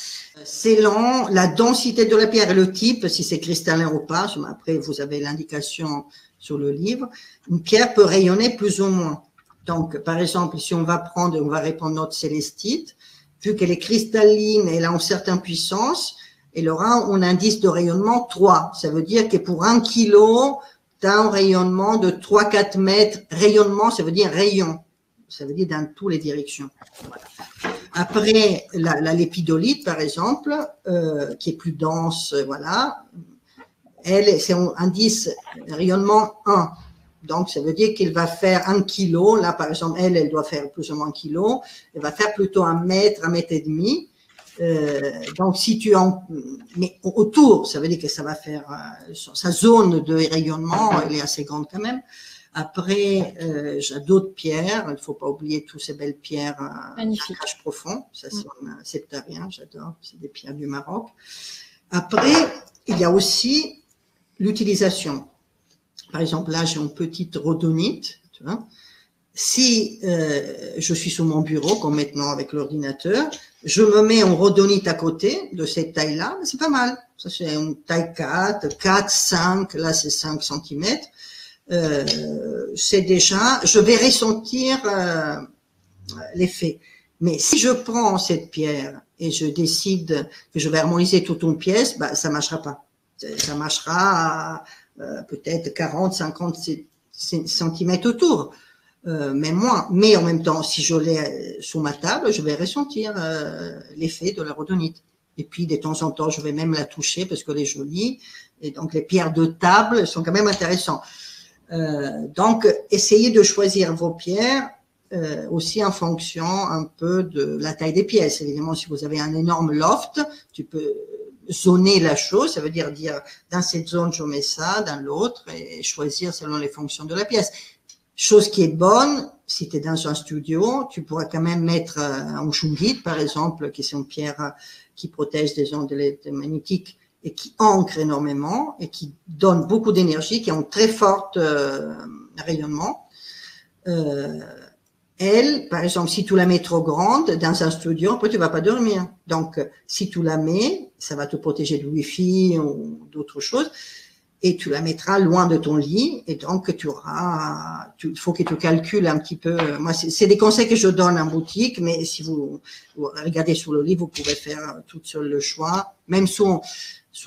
Selon la densité de la pierre et le type, si c'est cristallin ou pas, après vous avez l'indication sur le livre, une pierre peut rayonner plus ou moins. Donc, par exemple, si on va répandre notre célestite, vu qu'elle est cristalline et elle a une certaine puissance, elle aura un indice de rayonnement 3. Ça veut dire que pour 1 kilo, tu as un rayonnement de 3-4 mètres. Rayonnement, ça veut dire rayon. Ça veut dire dans toutes les directions. Voilà. Après, la lépidolite, par exemple, qui est plus dense, voilà, elle, c'est un indice rayonnement 1. Donc, ça veut dire qu'il va faire 1 kilo. Là, par exemple, elle doit faire plus ou moins 1 kilo. Elle va faire plutôt 1 mètre, 1 mètre et demi. Donc, si tu mais autour, ça veut dire que ça va faire sa zone de rayonnement, elle est assez grande quand même. Après, j'ai d'autres pierres. Il ne faut pas oublier toutes ces belles pierres d'ancrage profond. Ça, c'est un septarien, j'adore. C'est des pierres du Maroc. Après, il y a aussi l'utilisation. Par exemple, là, j'ai une petite rhodonite. Tu vois. Si je suis sur mon bureau, comme maintenant avec l'ordinateur, je me mets en rhodonite à côté de cette taille-là, c'est pas mal. Ça, c'est une taille 4, 5, là, c'est 5 cm. C'est déjà, je vais ressentir l'effet. Mais si je prends cette pierre et je décide que je vais harmoniser toute une pièce, bah, ça marchera pas. Ça marchera peut-être 40, 50 cm autour. Mais moins. Mais en même temps, si je l'ai sur ma table, je vais ressentir l'effet de la rhodonite. Et puis, de temps en temps, je vais même la toucher parce qu'elle est jolie. Et donc, les pierres de table sont quand même intéressantes. Donc, essayez de choisir vos pierres aussi en fonction un peu de la taille des pièces. Évidemment, si vous avez un énorme loft, tu peux zoner la chose, ça veut dire dans cette zone, je mets ça, dans l'autre, et choisir selon les fonctions de la pièce. Chose qui est bonne, si tu es dans un studio, tu pourras quand même mettre un shungite, par exemple, qui est une pierre qui protège des ondes électromagnétiques et qui ancre énormément et qui donne beaucoup d'énergie, qui a un très fort rayonnement. Elle, par exemple, si tu la mets trop grande dans un studio, après tu vas pas dormir. Donc, si tu la mets, ça va te protéger du Wi-Fi ou d'autres choses. Et tu la mettras loin de ton lit, et donc il faut que tu calcules un petit peu. Moi, c'est des conseils que je donne en boutique, mais si vous regardez sur le livre, vous pouvez faire tout seul le choix. Même sur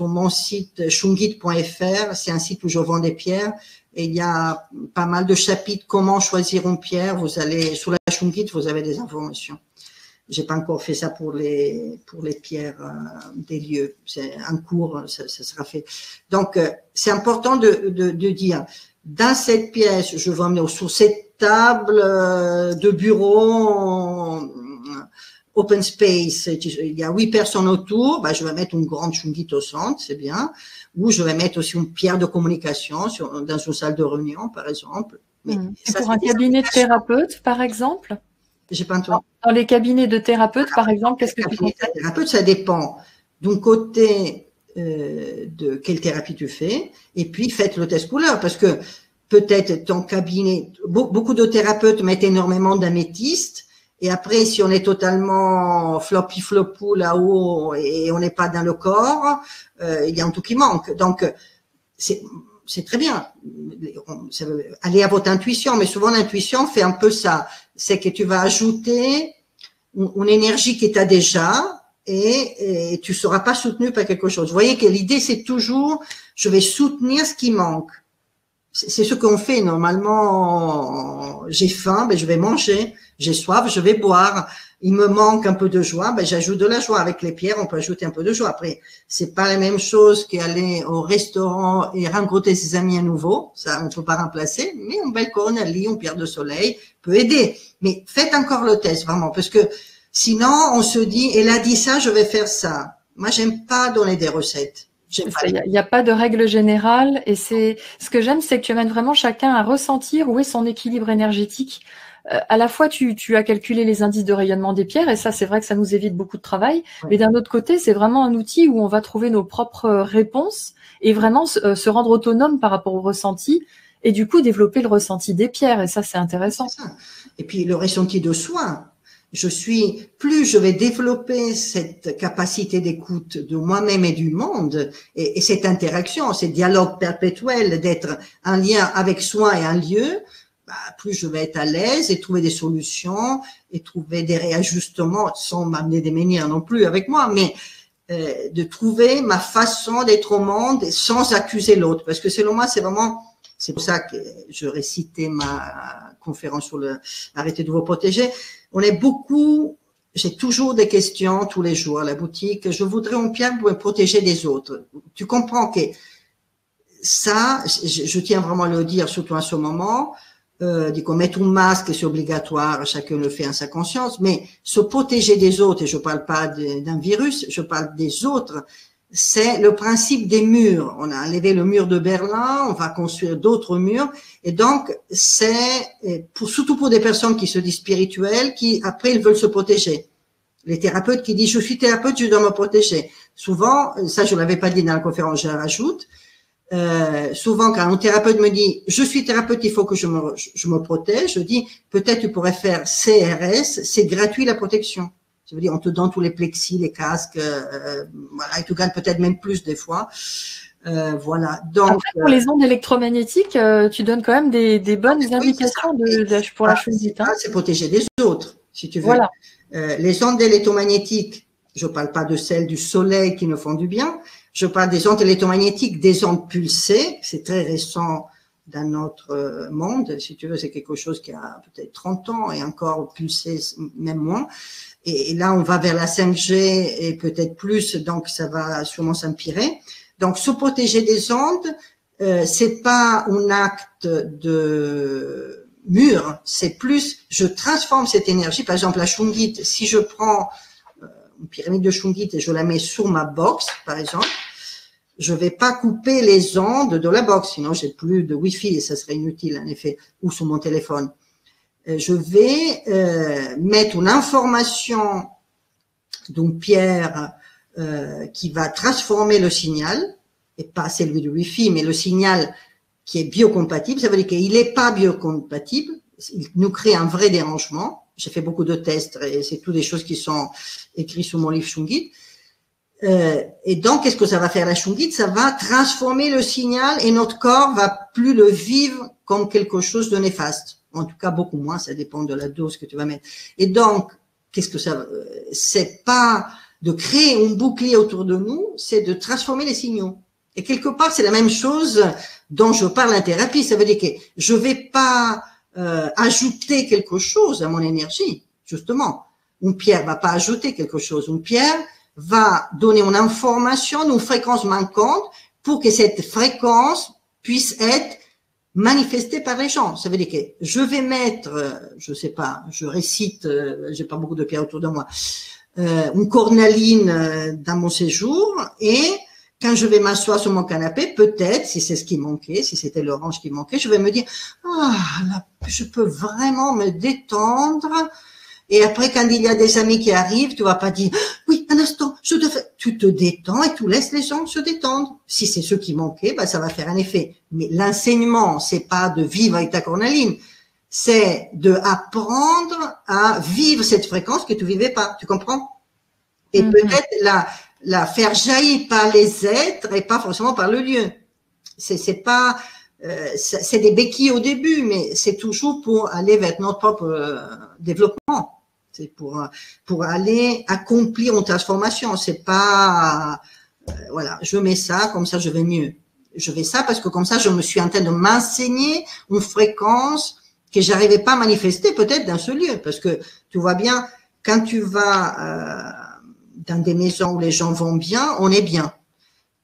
mon site shungite.fr, c'est un site où je vends des pierres, et il y a pas mal de chapitres comment choisir une pierre. Vous allez sur la Shungite, vous avez des informations. J'ai pas encore fait ça pour les pierres des lieux. C'est un cours, ça sera fait. Donc, c'est important de dire, dans cette pièce, je vais emmener sur cette table de bureau, open space, il y a 8 personnes autour, bah, je vais mettre une grande shungite au centre, c'est bien. Ou je vais mettre aussi une pierre de communication dans une salle de réunion, par exemple. Mais et pour un cabinet de thérapeute, par exemple? J'ai pas entendu. Dans les cabinets de thérapeutes, par exemple, qu'est-ce que tu conseilles? Thérapeute, ça dépend d'un côté de quelle thérapie tu fais, et puis faites le test couleur, parce que peut-être ton cabinet, beaucoup de thérapeutes mettent énormément d'améthyste, et après, si on est totalement floppy-flopou là-haut et on n'est pas dans le corps, il y a un tout qui manque. Donc, c'est très bien. Allez à votre intuition, mais souvent l'intuition fait un peu ça. C'est que tu vas ajouter une énergie que tu as déjà et tu ne seras pas soutenu par quelque chose. Vous voyez que l'idée, c'est toujours, je vais soutenir ce qui manque. C'est ce qu'on fait normalement. J'ai faim, ben je vais manger. J'ai soif, je vais boire. Il me manque un peu de joie, ben j'ajoute de la joie. Avec les pierres, on peut ajouter un peu de joie. Après, c'est pas la même chose qu'aller au restaurant et rencontrer ses amis à nouveau. Ça, on peut pas remplacer. Mais une belle cornelie, une pierre de soleil peut aider. Mais faites encore le test, vraiment, parce que sinon, on se dit, elle a dit ça, je vais faire ça. Moi, j'aime pas donner des recettes. Il n'y a pas de règle générale, et c'est ce que j'aime, c'est que tu amènes vraiment chacun à ressentir où est son équilibre énergétique. À la fois, tu as calculé les indices de rayonnement des pierres, et ça, c'est vrai que ça nous évite beaucoup de travail. Ouais. Mais d'un autre côté, c'est vraiment un outil où on va trouver nos propres réponses et vraiment se rendre autonome par rapport au ressenti, et du coup développer le ressenti des pierres. Et ça, c'est intéressant. C'est ça. Et puis le ressenti de soi. Plus je vais développer cette capacité d'écoute de moi-même et du monde, et cette interaction, ce dialogue perpétuel d'être en lien avec soi et un lieu, bah, plus je vais être à l'aise et trouver des solutions et trouver des réajustements sans m'amener des menhirs non plus avec moi, mais de trouver ma façon d'être au monde sans accuser l'autre. Parce que selon moi, c'est pour ça que je récitais ma conférence sur arrêtez de vous protéger. J'ai toujours des questions tous les jours à la boutique. Je voudrais une pierre pour me protéger des autres. Tu comprends que ça, je tiens vraiment à le dire, surtout en ce moment, qu'on mette un masque, c'est obligatoire, chacun le fait en sa conscience, mais se protéger des autres, et je parle pas d'un virus, je parle des autres, c'est le principe des murs. On a enlevé le mur de Berlin, on va construire d'autres murs, et donc c'est surtout pour des personnes qui se disent spirituelles, qui après ils veulent se protéger. Les thérapeutes qui disent je suis thérapeute, je dois me protéger. Souvent, ça je l'avais pas dit dans la conférence, je rajoute. Souvent, quand un thérapeute me dit je suis thérapeute, il faut que je me protège, je dis peut-être tu pourrais faire CRS, c'est gratuit la protection. Je veux dire, on te donne tous les plexis, les casques, voilà, et tu gagnes peut-être même plus des fois. Voilà. Donc, après, pour les ondes électromagnétiques, tu donnes quand même des bonnes indications pour la chondite. Hein. C'est protéger des autres, si tu veux. Voilà. Les ondes électromagnétiques, je parle pas de celles du soleil qui nous font du bien. Je parle des ondes électromagnétiques, des ondes pulsées. C'est très récent dans notre monde. Si tu veux, c'est quelque chose qui a peut-être 30 ans et encore pulsé, même moins. Et là, on va vers la 5G et peut-être plus, donc ça va sûrement s'empirer. Donc, se protéger des ondes, c'est pas un acte de mur, c'est plus, je transforme cette énergie. Par exemple, la shungite, si je prends une pyramide de shungite et je la mets sur ma box, par exemple, je vais pas couper les ondes de la box, sinon j'ai plus de Wi-Fi et ça serait inutile, en effet, ou sur mon téléphone. Je vais mettre une information d'une pierre qui va transformer le signal, et pas celui du Wi-Fi, mais le signal qui est biocompatible. Ça veut dire qu'il n'est pas biocompatible, il nous crée un vrai dérangement. J'ai fait beaucoup de tests et c'est toutes des choses qui sont écrites sur mon livre Shungite. Et donc, qu'est-ce que ça va faire la Shungite? Ça va transformer le signal et notre corps va plus le vivre comme quelque chose de néfaste. En tout cas, beaucoup moins, ça dépend de la dose que tu vas mettre. Et donc, qu'est-ce que ça, c'est pas de créer un bouclier autour de nous, c'est de transformer les signaux. Et quelque part, c'est la même chose dont je parle en thérapie. Ça veut dire que je vais pas ajouter quelque chose à mon énergie, justement. Une pierre va pas ajouter quelque chose. Une pierre va donner une information, une fréquence manquante pour que cette fréquence puisse être manifestée par les gens. Ça veut dire que je vais mettre, je sais pas, je récite, j'ai pas beaucoup de pierres autour de moi, une cornaline dans mon séjour et quand je vais m'asseoir sur mon canapé, peut-être, si c'est ce qui manquait, si c'était l'orange qui manquait, je vais me dire, ah, là, je peux vraiment me détendre. Et après, quand il y a des amis qui arrivent, tu vas pas dire, oui, un instant, tu te détends et tu laisses les gens se détendre. Si c'est ce qui manquait, bah, ça va faire un effet. Mais l'enseignement, c'est pas de vivre avec ta cornaline. C'est de apprendre à vivre cette fréquence que tu vivais pas. Tu comprends? Et peut-être la faire jaillir par les êtres et pas forcément par le lieu. C'est pas, c'est des béquilles au début, mais c'est toujours pour aller vers notre propre développement. C'est pour aller accomplir une transformation. C'est pas, voilà, je mets ça, comme ça je vais mieux. Je fais ça parce que comme ça je me suis en train de m'enseigner une fréquence que j'arrivais pas à manifester peut-être dans ce lieu. Parce que tu vois bien, quand tu vas dans des maisons où les gens vont bien, on est bien.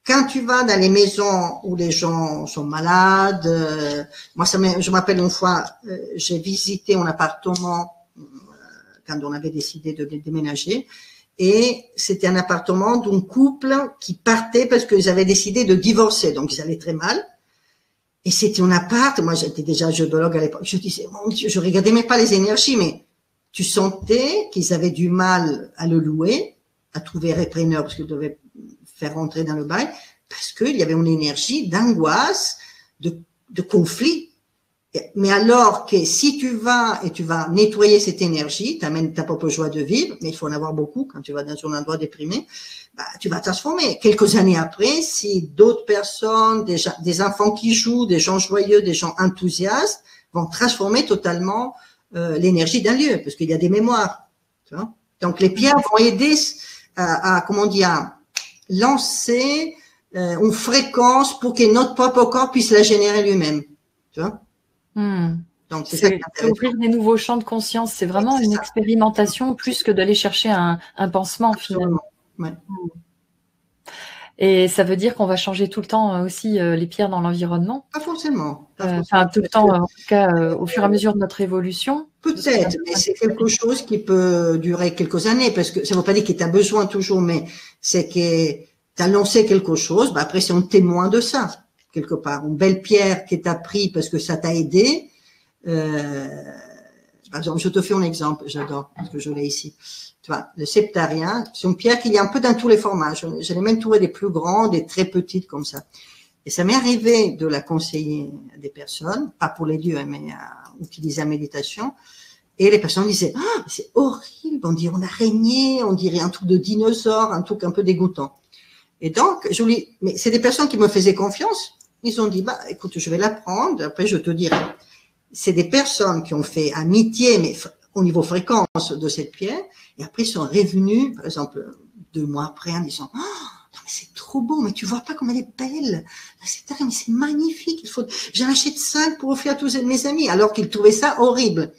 Quand tu vas dans les maisons où les gens sont malades, moi je m'appelle une fois, j'ai visité un appartement quand on avait décidé de déménager, et c'était un appartement d'un couple qui partait parce qu'ils avaient décidé de divorcer, donc ils allaient très mal. Et c'était un appart, moi j'étais déjà géologue à l'époque, je disais, mon Dieu, je regardais même pas les énergies, mais tu sentais qu'ils avaient du mal à le louer, à trouver repreneur parce qu'ils devaient faire rentrer dans le bail, parce qu'il y avait une énergie d'angoisse, de conflit. Mais alors que si tu vas et tu vas nettoyer cette énergie, tu amènes ta propre joie de vivre, mais il faut en avoir beaucoup quand tu vas dans un endroit déprimé, bah, tu vas transformer. Quelques années après, si d'autres personnes, des enfants qui jouent, des gens joyeux, des gens enthousiastes, vont transformer totalement l'énergie d'un lieu, parce qu'il y a des mémoires. Tu vois. Donc les pierres vont aider à comment dire, lancer une fréquence pour que notre propre corps puisse la générer lui-même. Tu vois. Donc c'est ouvrir des nouveaux champs de conscience. C'est vraiment une expérimentation plus que d'aller chercher un pansement finalement. Ouais. Et ça veut dire qu'on va changer tout le temps aussi les pierres dans l'environnement? Pas forcément. Enfin, tout le temps, en tout cas, au fur et à mesure de notre évolution. Peut-être, mais c'est quelque chose qui peut durer quelques années, parce que ça ne veut pas dire que tu as besoin toujours, mais c'est que tu as lancé quelque chose, bah après c'est un témoin de ça, quelque part. Une belle pierre que tu as pris parce que ça t'a aidé. Par exemple, je te fais un exemple, j'adore, parce que je l'ai ici. Tu vois, le septarien, c'est une pierre qu'il y a un peu dans tous les formats. Je l'ai même trouvé des plus grandes, des très petites comme ça. Et ça m'est arrivé de la conseiller à des personnes, pas pour les lieux, mais à utiliser la méditation. Et les personnes disaient, ah, c'est horrible, on dirait une araignée, on dirait un truc de dinosaure, un truc un peu dégoûtant. Et donc, je lui, mais c'est des personnes qui me faisaient confiance. Ils ont dit, bah, écoute, je vais la prendre, après je te dirai. C'est des personnes qui ont fait amitié, mais au niveau fréquence de cette pierre, et après ils sont revenus, par exemple, 2 mois après, en disant, oh, non, mais c'est trop beau, mais tu vois pas comme elle est belle. Mais c'est magnifique. J'en achète 5 pour offrir à tous mes amis, alors qu'ils trouvaient ça horrible.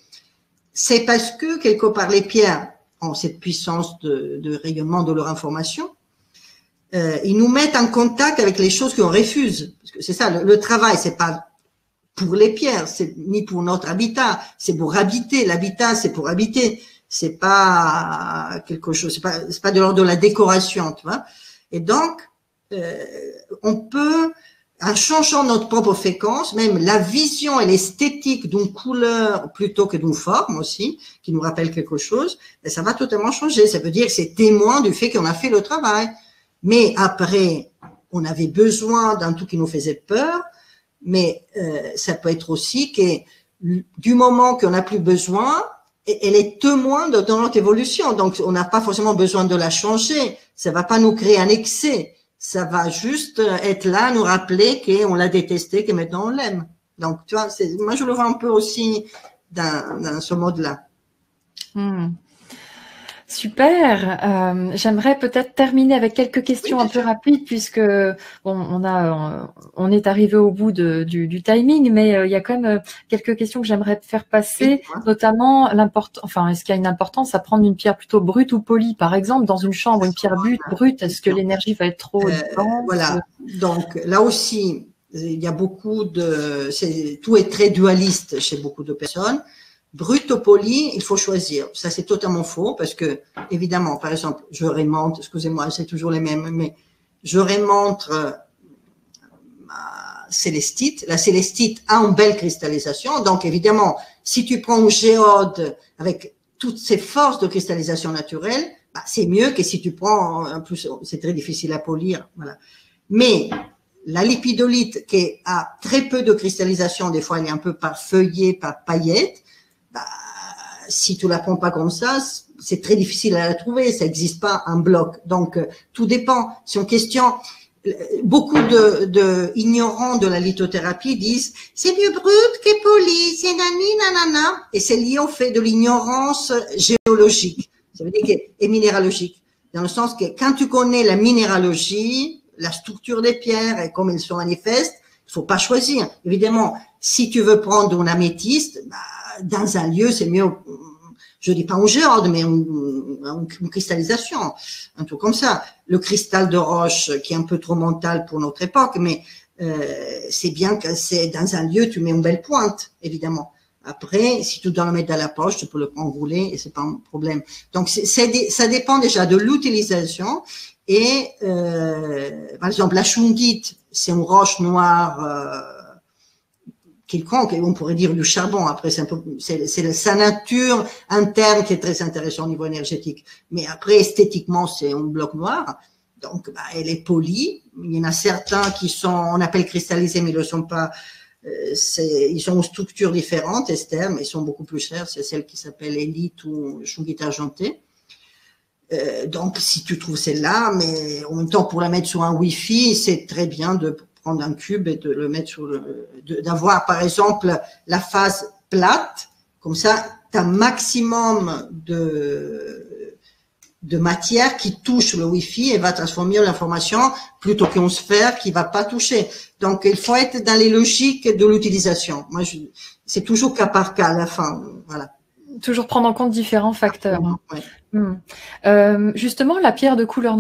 C'est parce que, quelque part, les pierres ont cette puissance de rayonnement de leur information. Ils nous mettent en contact avec les choses qu'on refuse. Parce que c'est ça, le travail, c'est pas pour les pierres, c'est ni pour notre habitat, c'est pour habiter. L'habitat, c'est pour habiter. C'est pas quelque chose, c'est pas de l'ordre de la décoration, tu vois. Et donc, on peut, en changeant notre propre fréquence, même la vision et l'esthétique d'une couleur plutôt que d'une forme aussi, qui nous rappelle quelque chose, et ça va totalement changer. Ça veut dire que c'est témoin du fait qu'on a fait le travail. Mais après, on avait besoin d'un tout qui nous faisait peur, mais ça peut être aussi que du moment qu'on n'a plus besoin, elle est témoin de notre évolution. Donc, on n'a pas forcément besoin de la changer. Ça va pas nous créer un excès. Ça va juste être là, nous rappeler qu'on l'a détesté, que maintenant on l'aime. Donc, tu vois, moi, je le vois un peu aussi dans ce mode-là. Super. J'aimerais peut-être terminer avec quelques questions un peu rapides puisque on est arrivé au bout du timing, mais il y a quand même quelques questions que j'aimerais faire passer, notamment est-ce qu'il y a une importance à prendre une pierre plutôt brute ou polie, par exemple, dans une chambre, une pierre brute, est-ce que l'énergie va être trop dense? Voilà. Donc là aussi, il y a tout est très dualiste chez beaucoup de personnes. Brut ou poli, il faut choisir. Ça, c'est totalement faux parce que, évidemment, par exemple, je remonte, excusez-moi, c'est toujours les mêmes, mais je remonte ma célestite. La célestite a une belle cristallisation. Donc, évidemment, si tu prends une géode avec toutes ces forces de cristallisation naturelle, bah, c'est mieux que si tu prends, en plus, c'est très difficile à polir, voilà. Mais, la lipidolite, qui a très peu de cristallisation, des fois, elle est un peu par feuillet, par paillette, bah, si tu la prends pas comme ça, c'est très difficile à la trouver, ça n'existe pas en bloc. Donc, tout dépend. C'est une question. Beaucoup de ignorants de la lithothérapie disent c'est mieux brut que poli, c'est nanana, et c'est lié au fait de l'ignorance géologique. Ça veut dire et minéralogique, dans le sens que quand tu connais la minéralogie, la structure des pierres et comme elles sont manifestes, il faut pas choisir. Évidemment, si tu veux prendre une améthyste, bah, dans un lieu, c'est mieux, je dis pas un géode, mais une cristallisation, un truc comme ça. Le cristal de roche, qui est un peu trop mental pour notre époque, mais c'est bien que c'est dans un lieu, tu mets une belle pointe, évidemment. Après, si tu dois le mettre dans la poche, tu peux le enrouler et c'est pas un problème. Donc, ça dépend déjà de l'utilisation. Et par exemple, la shungite, c'est une roche noire quelconque, et on pourrait dire du charbon. Après, c'est sa nature interne qui est très intéressante au niveau énergétique. Mais après, esthétiquement, c'est un bloc noir. Donc, bah, elle est polie. Il y en a certains qui sont, on appelle cristallisés, mais ils ne le sont pas. Ils ont une structure différente, Esther, mais ils sont beaucoup plus chers. C'est celle qui s'appelle Elite ou shungite argenté. Donc, si tu trouves celle-là, mais en même temps, pour la mettre sur un Wi-Fi, c'est très bien de prendre un cube et de le mettre sur d'avoir, par exemple, la face plate. Comme ça, tu as un maximum de matière qui touche le Wi-Fi et va transformer l'information plutôt qu'une sphère qui va pas toucher. Donc, il faut être dans les logiques de l'utilisation. Moi, c'est toujours cas par cas à la fin. Voilà. Toujours prendre en compte différents facteurs. Ouais. Justement, les pierres de couleur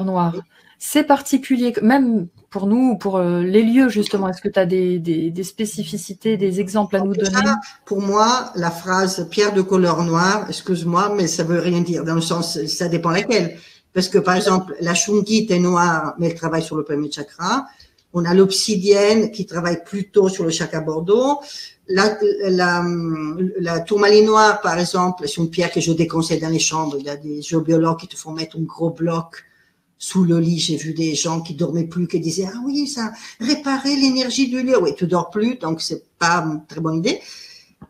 noire, c'est particulier, même pour nous, pour les lieux justement. Est-ce que tu as des spécificités, des exemples à nous donner? Pour moi, la phrase pierre de couleur noire, excuse-moi, mais ça veut rien dire, dans le sens, ça dépend laquelle. Parce que par exemple, la shungite est noire, mais elle travaille sur le premier chakra. On a l'obsidienne qui travaille plutôt sur le chakra Bordeaux. La tourmaline noire, par exemple, c'est une pierre que je déconseille dans les chambres. Il y a des géobiologues qui te font mettre un gros bloc sous le lit. J'ai vu des gens qui dormaient plus, qui disaient ah oui, ça réparait l'énergie du lieu. Oui, tu dors plus, donc c'est pas une très bonne idée.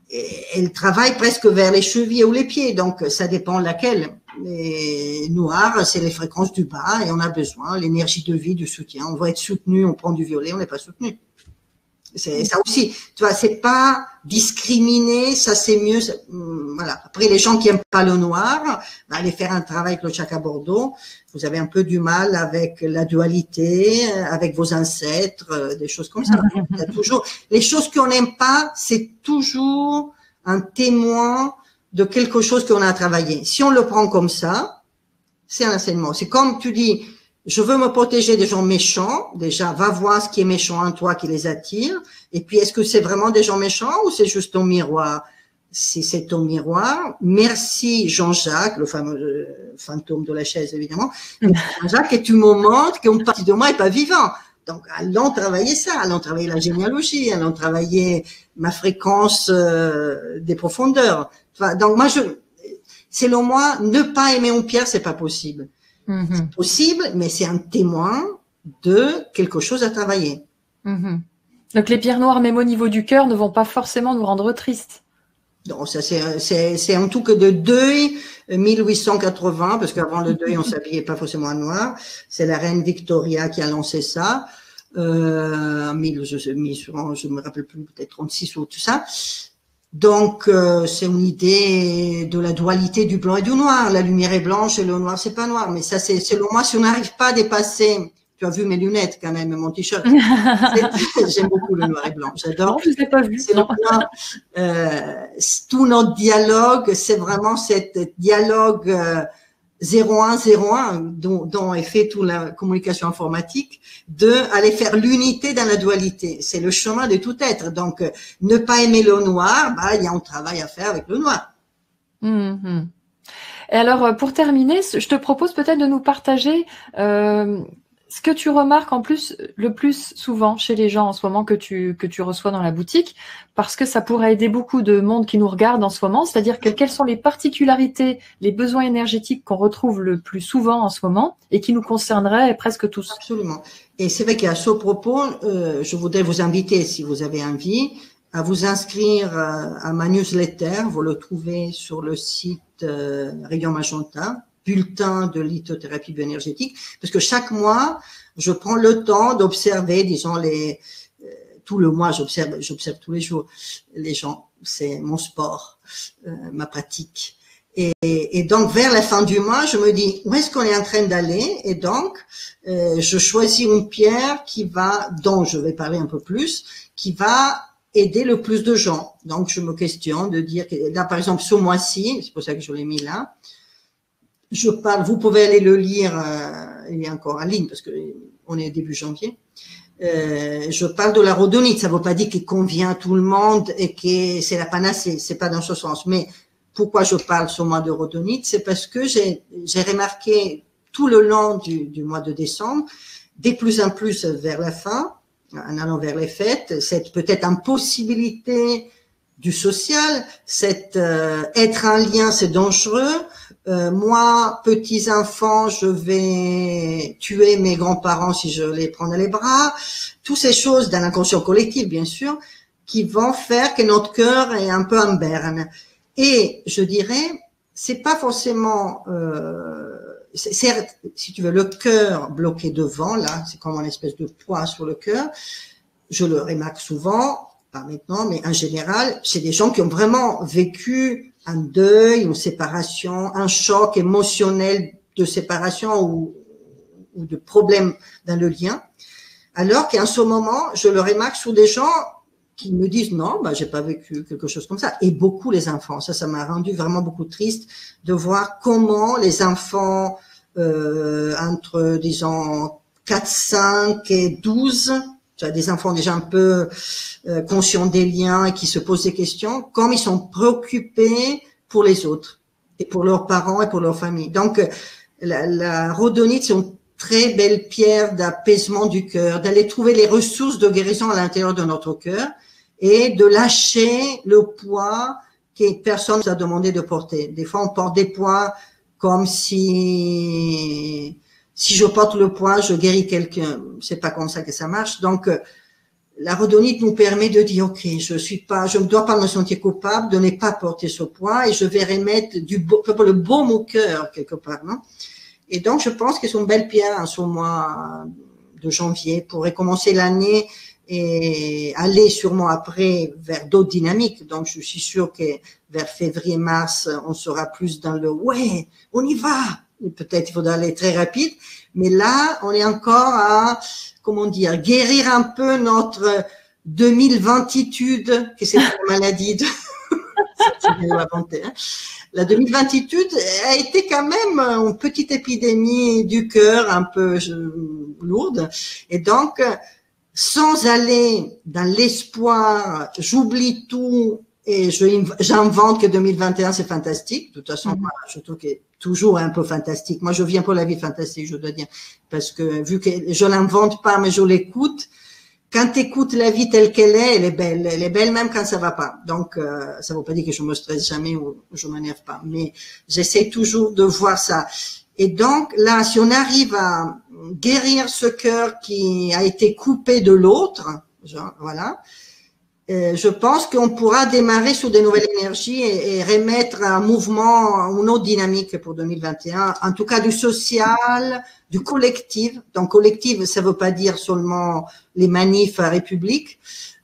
Et elle travaille presque vers les chevilles ou les pieds, donc ça dépend laquelle. Les noirs, c'est les fréquences du bas et on a besoin l'énergie de vie, du soutien. On va être soutenu, on prend du violet, on n'est pas soutenu. C'est ça aussi. Tu vois, c'est pas discriminer, ça c'est mieux. Voilà. Après, les gens qui aiment pas le noir, allez faire un travail avec le chakra Bordeaux. Vous avez un peu du mal avec la dualité, avec vos ancêtres, des choses comme ça. Il y a toujours les choses qu'on n'aime pas, c'est toujours un témoin de quelque chose qu'on a travaillé. Si on le prend comme ça, c'est un enseignement. C'est comme tu dis, je veux me protéger des gens méchants. Déjà, va voir ce qui est méchant en toi qui les attire. Et puis, est-ce que c'est vraiment des gens méchants ou c'est juste ton miroir? Si c'est ton miroir, merci Jean-Jacques, le fameux fantôme de la chaise, évidemment. Jean-Jacques, et tu me montres qu'une partie de moi n'est pas vivant. Donc, allons travailler ça, allons travailler la généalogie, allons travailler ma fréquence des profondeurs. Donc, moi, selon moi, ne pas aimer une pierre, c'est pas possible. C'est possible, mais c'est un témoin de quelque chose à travailler. Donc, les pierres noires, même au niveau du cœur, ne vont pas forcément nous rendre tristes. Non, ça c'est un truc de deuil 1880, parce qu'avant le deuil, on s'habillait pas forcément en noir. C'est la reine Victoria qui a lancé ça. Je me rappelle plus, peut-être 36 ou tout ça. Donc, c'est une idée de la dualité du blanc et du noir. La lumière est blanche et le noir, c'est pas noir. Mais ça, c'est, selon moi, si on n'arrive pas à dépasser, tu as vu mes lunettes quand même, mon t-shirt. J'aime beaucoup le noir et blanc. J'adore. Non, je ne l'ai pas vu. C'est tout notre dialogue, c'est vraiment cet dialogue 0101 dont est fait toute la communication informatique, de aller faire l'unité dans la dualité. C'est le chemin de tout être. Donc, ne pas aimer le noir, il y a un travail à faire avec le noir. Et alors, pour terminer, je te propose peut-être de nous partager ce que tu remarques en plus le plus souvent chez les gens en ce moment que tu reçois dans la boutique, parce que ça pourrait aider beaucoup de monde qui nous regarde en ce moment, c'est-à-dire quelles sont les particularités, les besoins énergétiques qu'on retrouve le plus souvent en ce moment et qui nous concerneraient presque tous. Absolument. Et c'est vrai qu'à ce propos, je voudrais vous inviter, si vous avez envie, à vous inscrire à ma newsletter. Vous le trouvez sur le site Rayon Magenta, bulletin de lithothérapie bioénergétique, parce que chaque mois, je prends le temps d'observer, disons, tout le mois, j'observe tous les jours les gens. C'est mon sport, ma pratique. Et donc, vers la fin du mois, je me dis, où est-ce qu'on est en train d'aller? Et donc, je choisis une pierre dont je vais parler un peu plus, qui va aider le plus de gens. Donc, je me questionne de dire, là, par exemple, ce mois-ci, c'est pour ça que je l'ai mis là, vous pouvez aller le lire, il est encore en ligne parce que on est début janvier. Je parle de la rhodonite, ça ne veut pas dire qu'il convient à tout le monde et que c'est la panacée, c'est pas dans ce sens. Mais pourquoi je parle ce mois de rhodonite? C'est parce que j'ai remarqué tout le long du mois de décembre, de plus en plus vers la fin, en allant vers les fêtes, cette peut-être impossibilité du social, être en lien, c'est dangereux. Moi, petits enfants, je vais tuer mes grands-parents si je les prends dans les bras. Toutes ces choses dans l'inconscient collectif, bien sûr, qui vont faire que notre cœur est un peu en berne. Et je dirais, c'est pas forcément, certes, si tu veux, le cœur bloqué devant, là, c'est comme une espèce de poids sur le cœur. Je le remarque souvent, pas maintenant, mais en général, c'est des gens qui ont vraiment vécu un deuil, une séparation, un choc émotionnel de séparation ou de problème dans le lien. Alors qu'en ce moment, je le remarque sur des gens qui me disent non, j'ai pas vécu quelque chose comme ça. Et beaucoup les enfants. Ça m'a rendu vraiment beaucoup triste de voir comment les enfants entre, disons, 4, 5 et 12, tu as des enfants déjà un peu conscients des liens et qui se posent des questions, comme ils sont préoccupés pour les autres et pour leurs parents et pour leur famille. Donc, la rhodonite, c'est une très belle pierre d'apaisement du cœur, d'aller trouver les ressources de guérison à l'intérieur de notre cœur et de lâcher le poids que personne nous a demandé de porter. Des fois, on porte des poids comme si je porte le poids, je guéris quelqu'un. C'est pas comme ça que ça marche. Donc, la rhodonite nous permet de dire, OK, je ne dois pas me sentir coupable de ne pas porter ce poids et je vais remettre le baume au cœur quelque part, non? Et donc, je pense que c'est une belle pierre en ce mois de janvier pour recommencer l'année et aller sûrement après vers d'autres dynamiques. Donc, je suis sûre que vers février-mars, on sera plus dans le « ouais, on y va ». Peut-être il faudra aller très rapide, mais là, on est encore à, comment dire, guérir un peu notre 2020itude, que c'est une maladie de... La 2020itude a été quand même une petite épidémie du cœur un peu lourde. Et donc, sans aller dans l'espoir, j'oublie tout et j'invente que 2021 c'est fantastique. De toute façon, moi, je trouve que c'est toujours un peu fantastique. Moi, je viens pour la vie fantastique, je dois dire, parce que vu que je l'invente pas, mais je l'écoute. Quand tu écoutes la vie telle qu'elle est, elle est belle. Elle est belle même quand ça va pas. Donc, ça veut pas dire que je me stresse jamais ou je m'énerve pas. Mais j'essaie toujours de voir ça. Et donc, là, si on arrive à guérir ce cœur qui a été coupé de l'autre, voilà, je pense qu'on pourra démarrer sur des nouvelles énergies et remettre un mouvement, une autre dynamique pour 2021. En tout cas, du social, du collectif. Donc, collectif, ça veut pas dire seulement les manifs à République.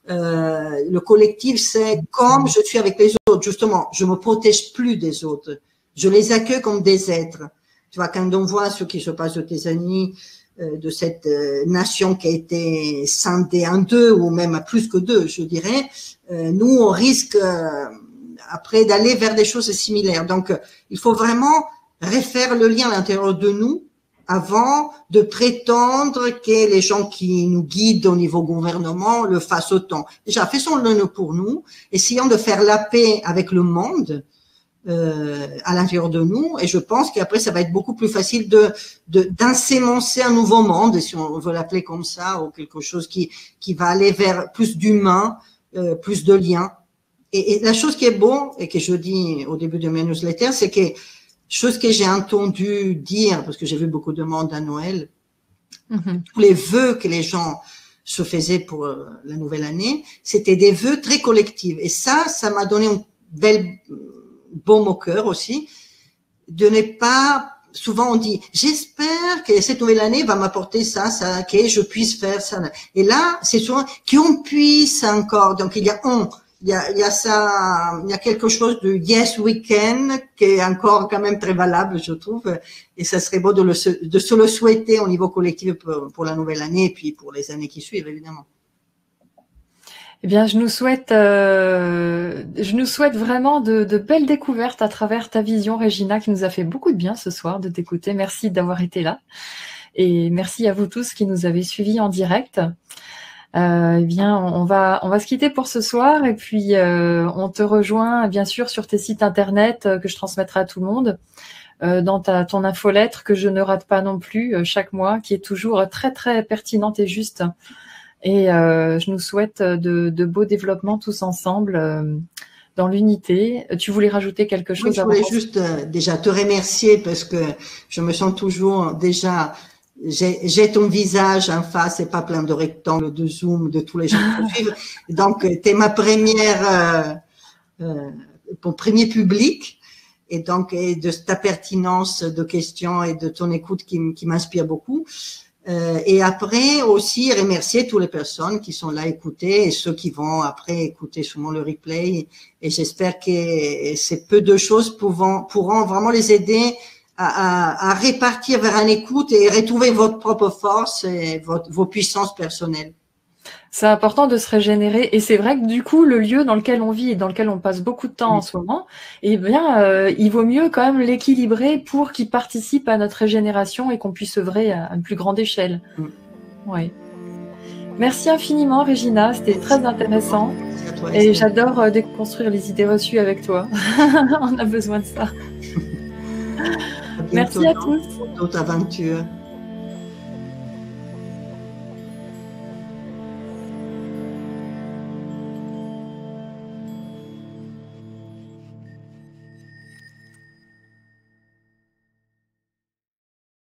Le collectif, c'est comme je suis avec les autres. Justement, je me protège plus des autres. Je les accueille comme des êtres. Tu vois, quand on voit ce qui se passe aux États-Unis, de cette nation qui a été scindée en deux ou même à plus que deux, je dirais, nous, on risque après d'aller vers des choses similaires. Donc, il faut vraiment refaire le lien à l'intérieur de nous avant de prétendre que les gens qui nous guident au niveau gouvernement le fassent autant. Déjà, faisons-le pour nous, essayons de faire la paix avec le monde à l'intérieur de nous, et je pense qu'après ça va être beaucoup plus facile d'insémencer un nouveau monde, si on veut l'appeler comme ça, ou quelque chose qui va aller vers plus d'humain, plus de liens. Et la chose qui est bon, et que je dis au début de mes newsletters, c'est que chose que j'ai entendu dire, parce que j'ai vu beaucoup de monde à Noël, tous les vœux que les gens se faisaient pour la nouvelle année, c'était des vœux très collectifs. Et ça m'a donné une belle baume au cœur aussi, de ne pas, souvent on dit, j'espère que cette nouvelle année va m'apporter ça, que je puisse faire ça. Et là, c'est souvent qu'on puisse encore. Donc il y a ça, il y a quelque chose de yes we can qui est encore quand même très valable, je trouve. Et ça serait beau de se le souhaiter au niveau collectif pour la nouvelle année et puis pour les années qui suivent, évidemment. Eh bien, je nous souhaite vraiment de belles découvertes à travers ta vision, Regina, qui nous a fait beaucoup de bien ce soir de t'écouter. Merci d'avoir été là. Et merci à vous tous qui nous avez suivis en direct. Eh bien, on va se quitter pour ce soir et puis on te rejoint bien sûr sur tes sites internet que je transmettrai à tout le monde, dans ton infolettre que je ne rate pas non plus chaque mois, qui est toujours très très pertinente et juste. Et je nous souhaite de beaux développements tous ensemble dans l'unité. Tu voulais rajouter quelque chose? Oui, je voulais juste déjà te remercier parce que je me sens toujours déjà, j'ai ton visage en face et pas plein de rectangles de Zoom de tous les gens qui me suivent. Donc, tu es ma ton premier public. Et donc, et de ta pertinence de questions et de ton écoute qui m'inspire beaucoup. Et après aussi remercier toutes les personnes qui sont là à écouter et ceux qui vont après écouter sûrement le replay. Et j'espère que ces peu de choses pourront vraiment les aider à répartir vers un écoute et retrouver votre propre force et vos puissances personnelles. C'est important de se régénérer. Et c'est vrai que du coup, le lieu dans lequel on vit et dans lequel on passe beaucoup de temps en ce moment, eh bien, il vaut mieux quand même l'équilibrer pour qu'il participe à notre régénération et qu'on puisse œuvrer à une plus grande échelle. Oui. Merci infiniment, Régina. C'était très intéressant. Et j'adore déconstruire les idées reçues avec toi. On a besoin de ça. Merci à tous. D'autres aventures.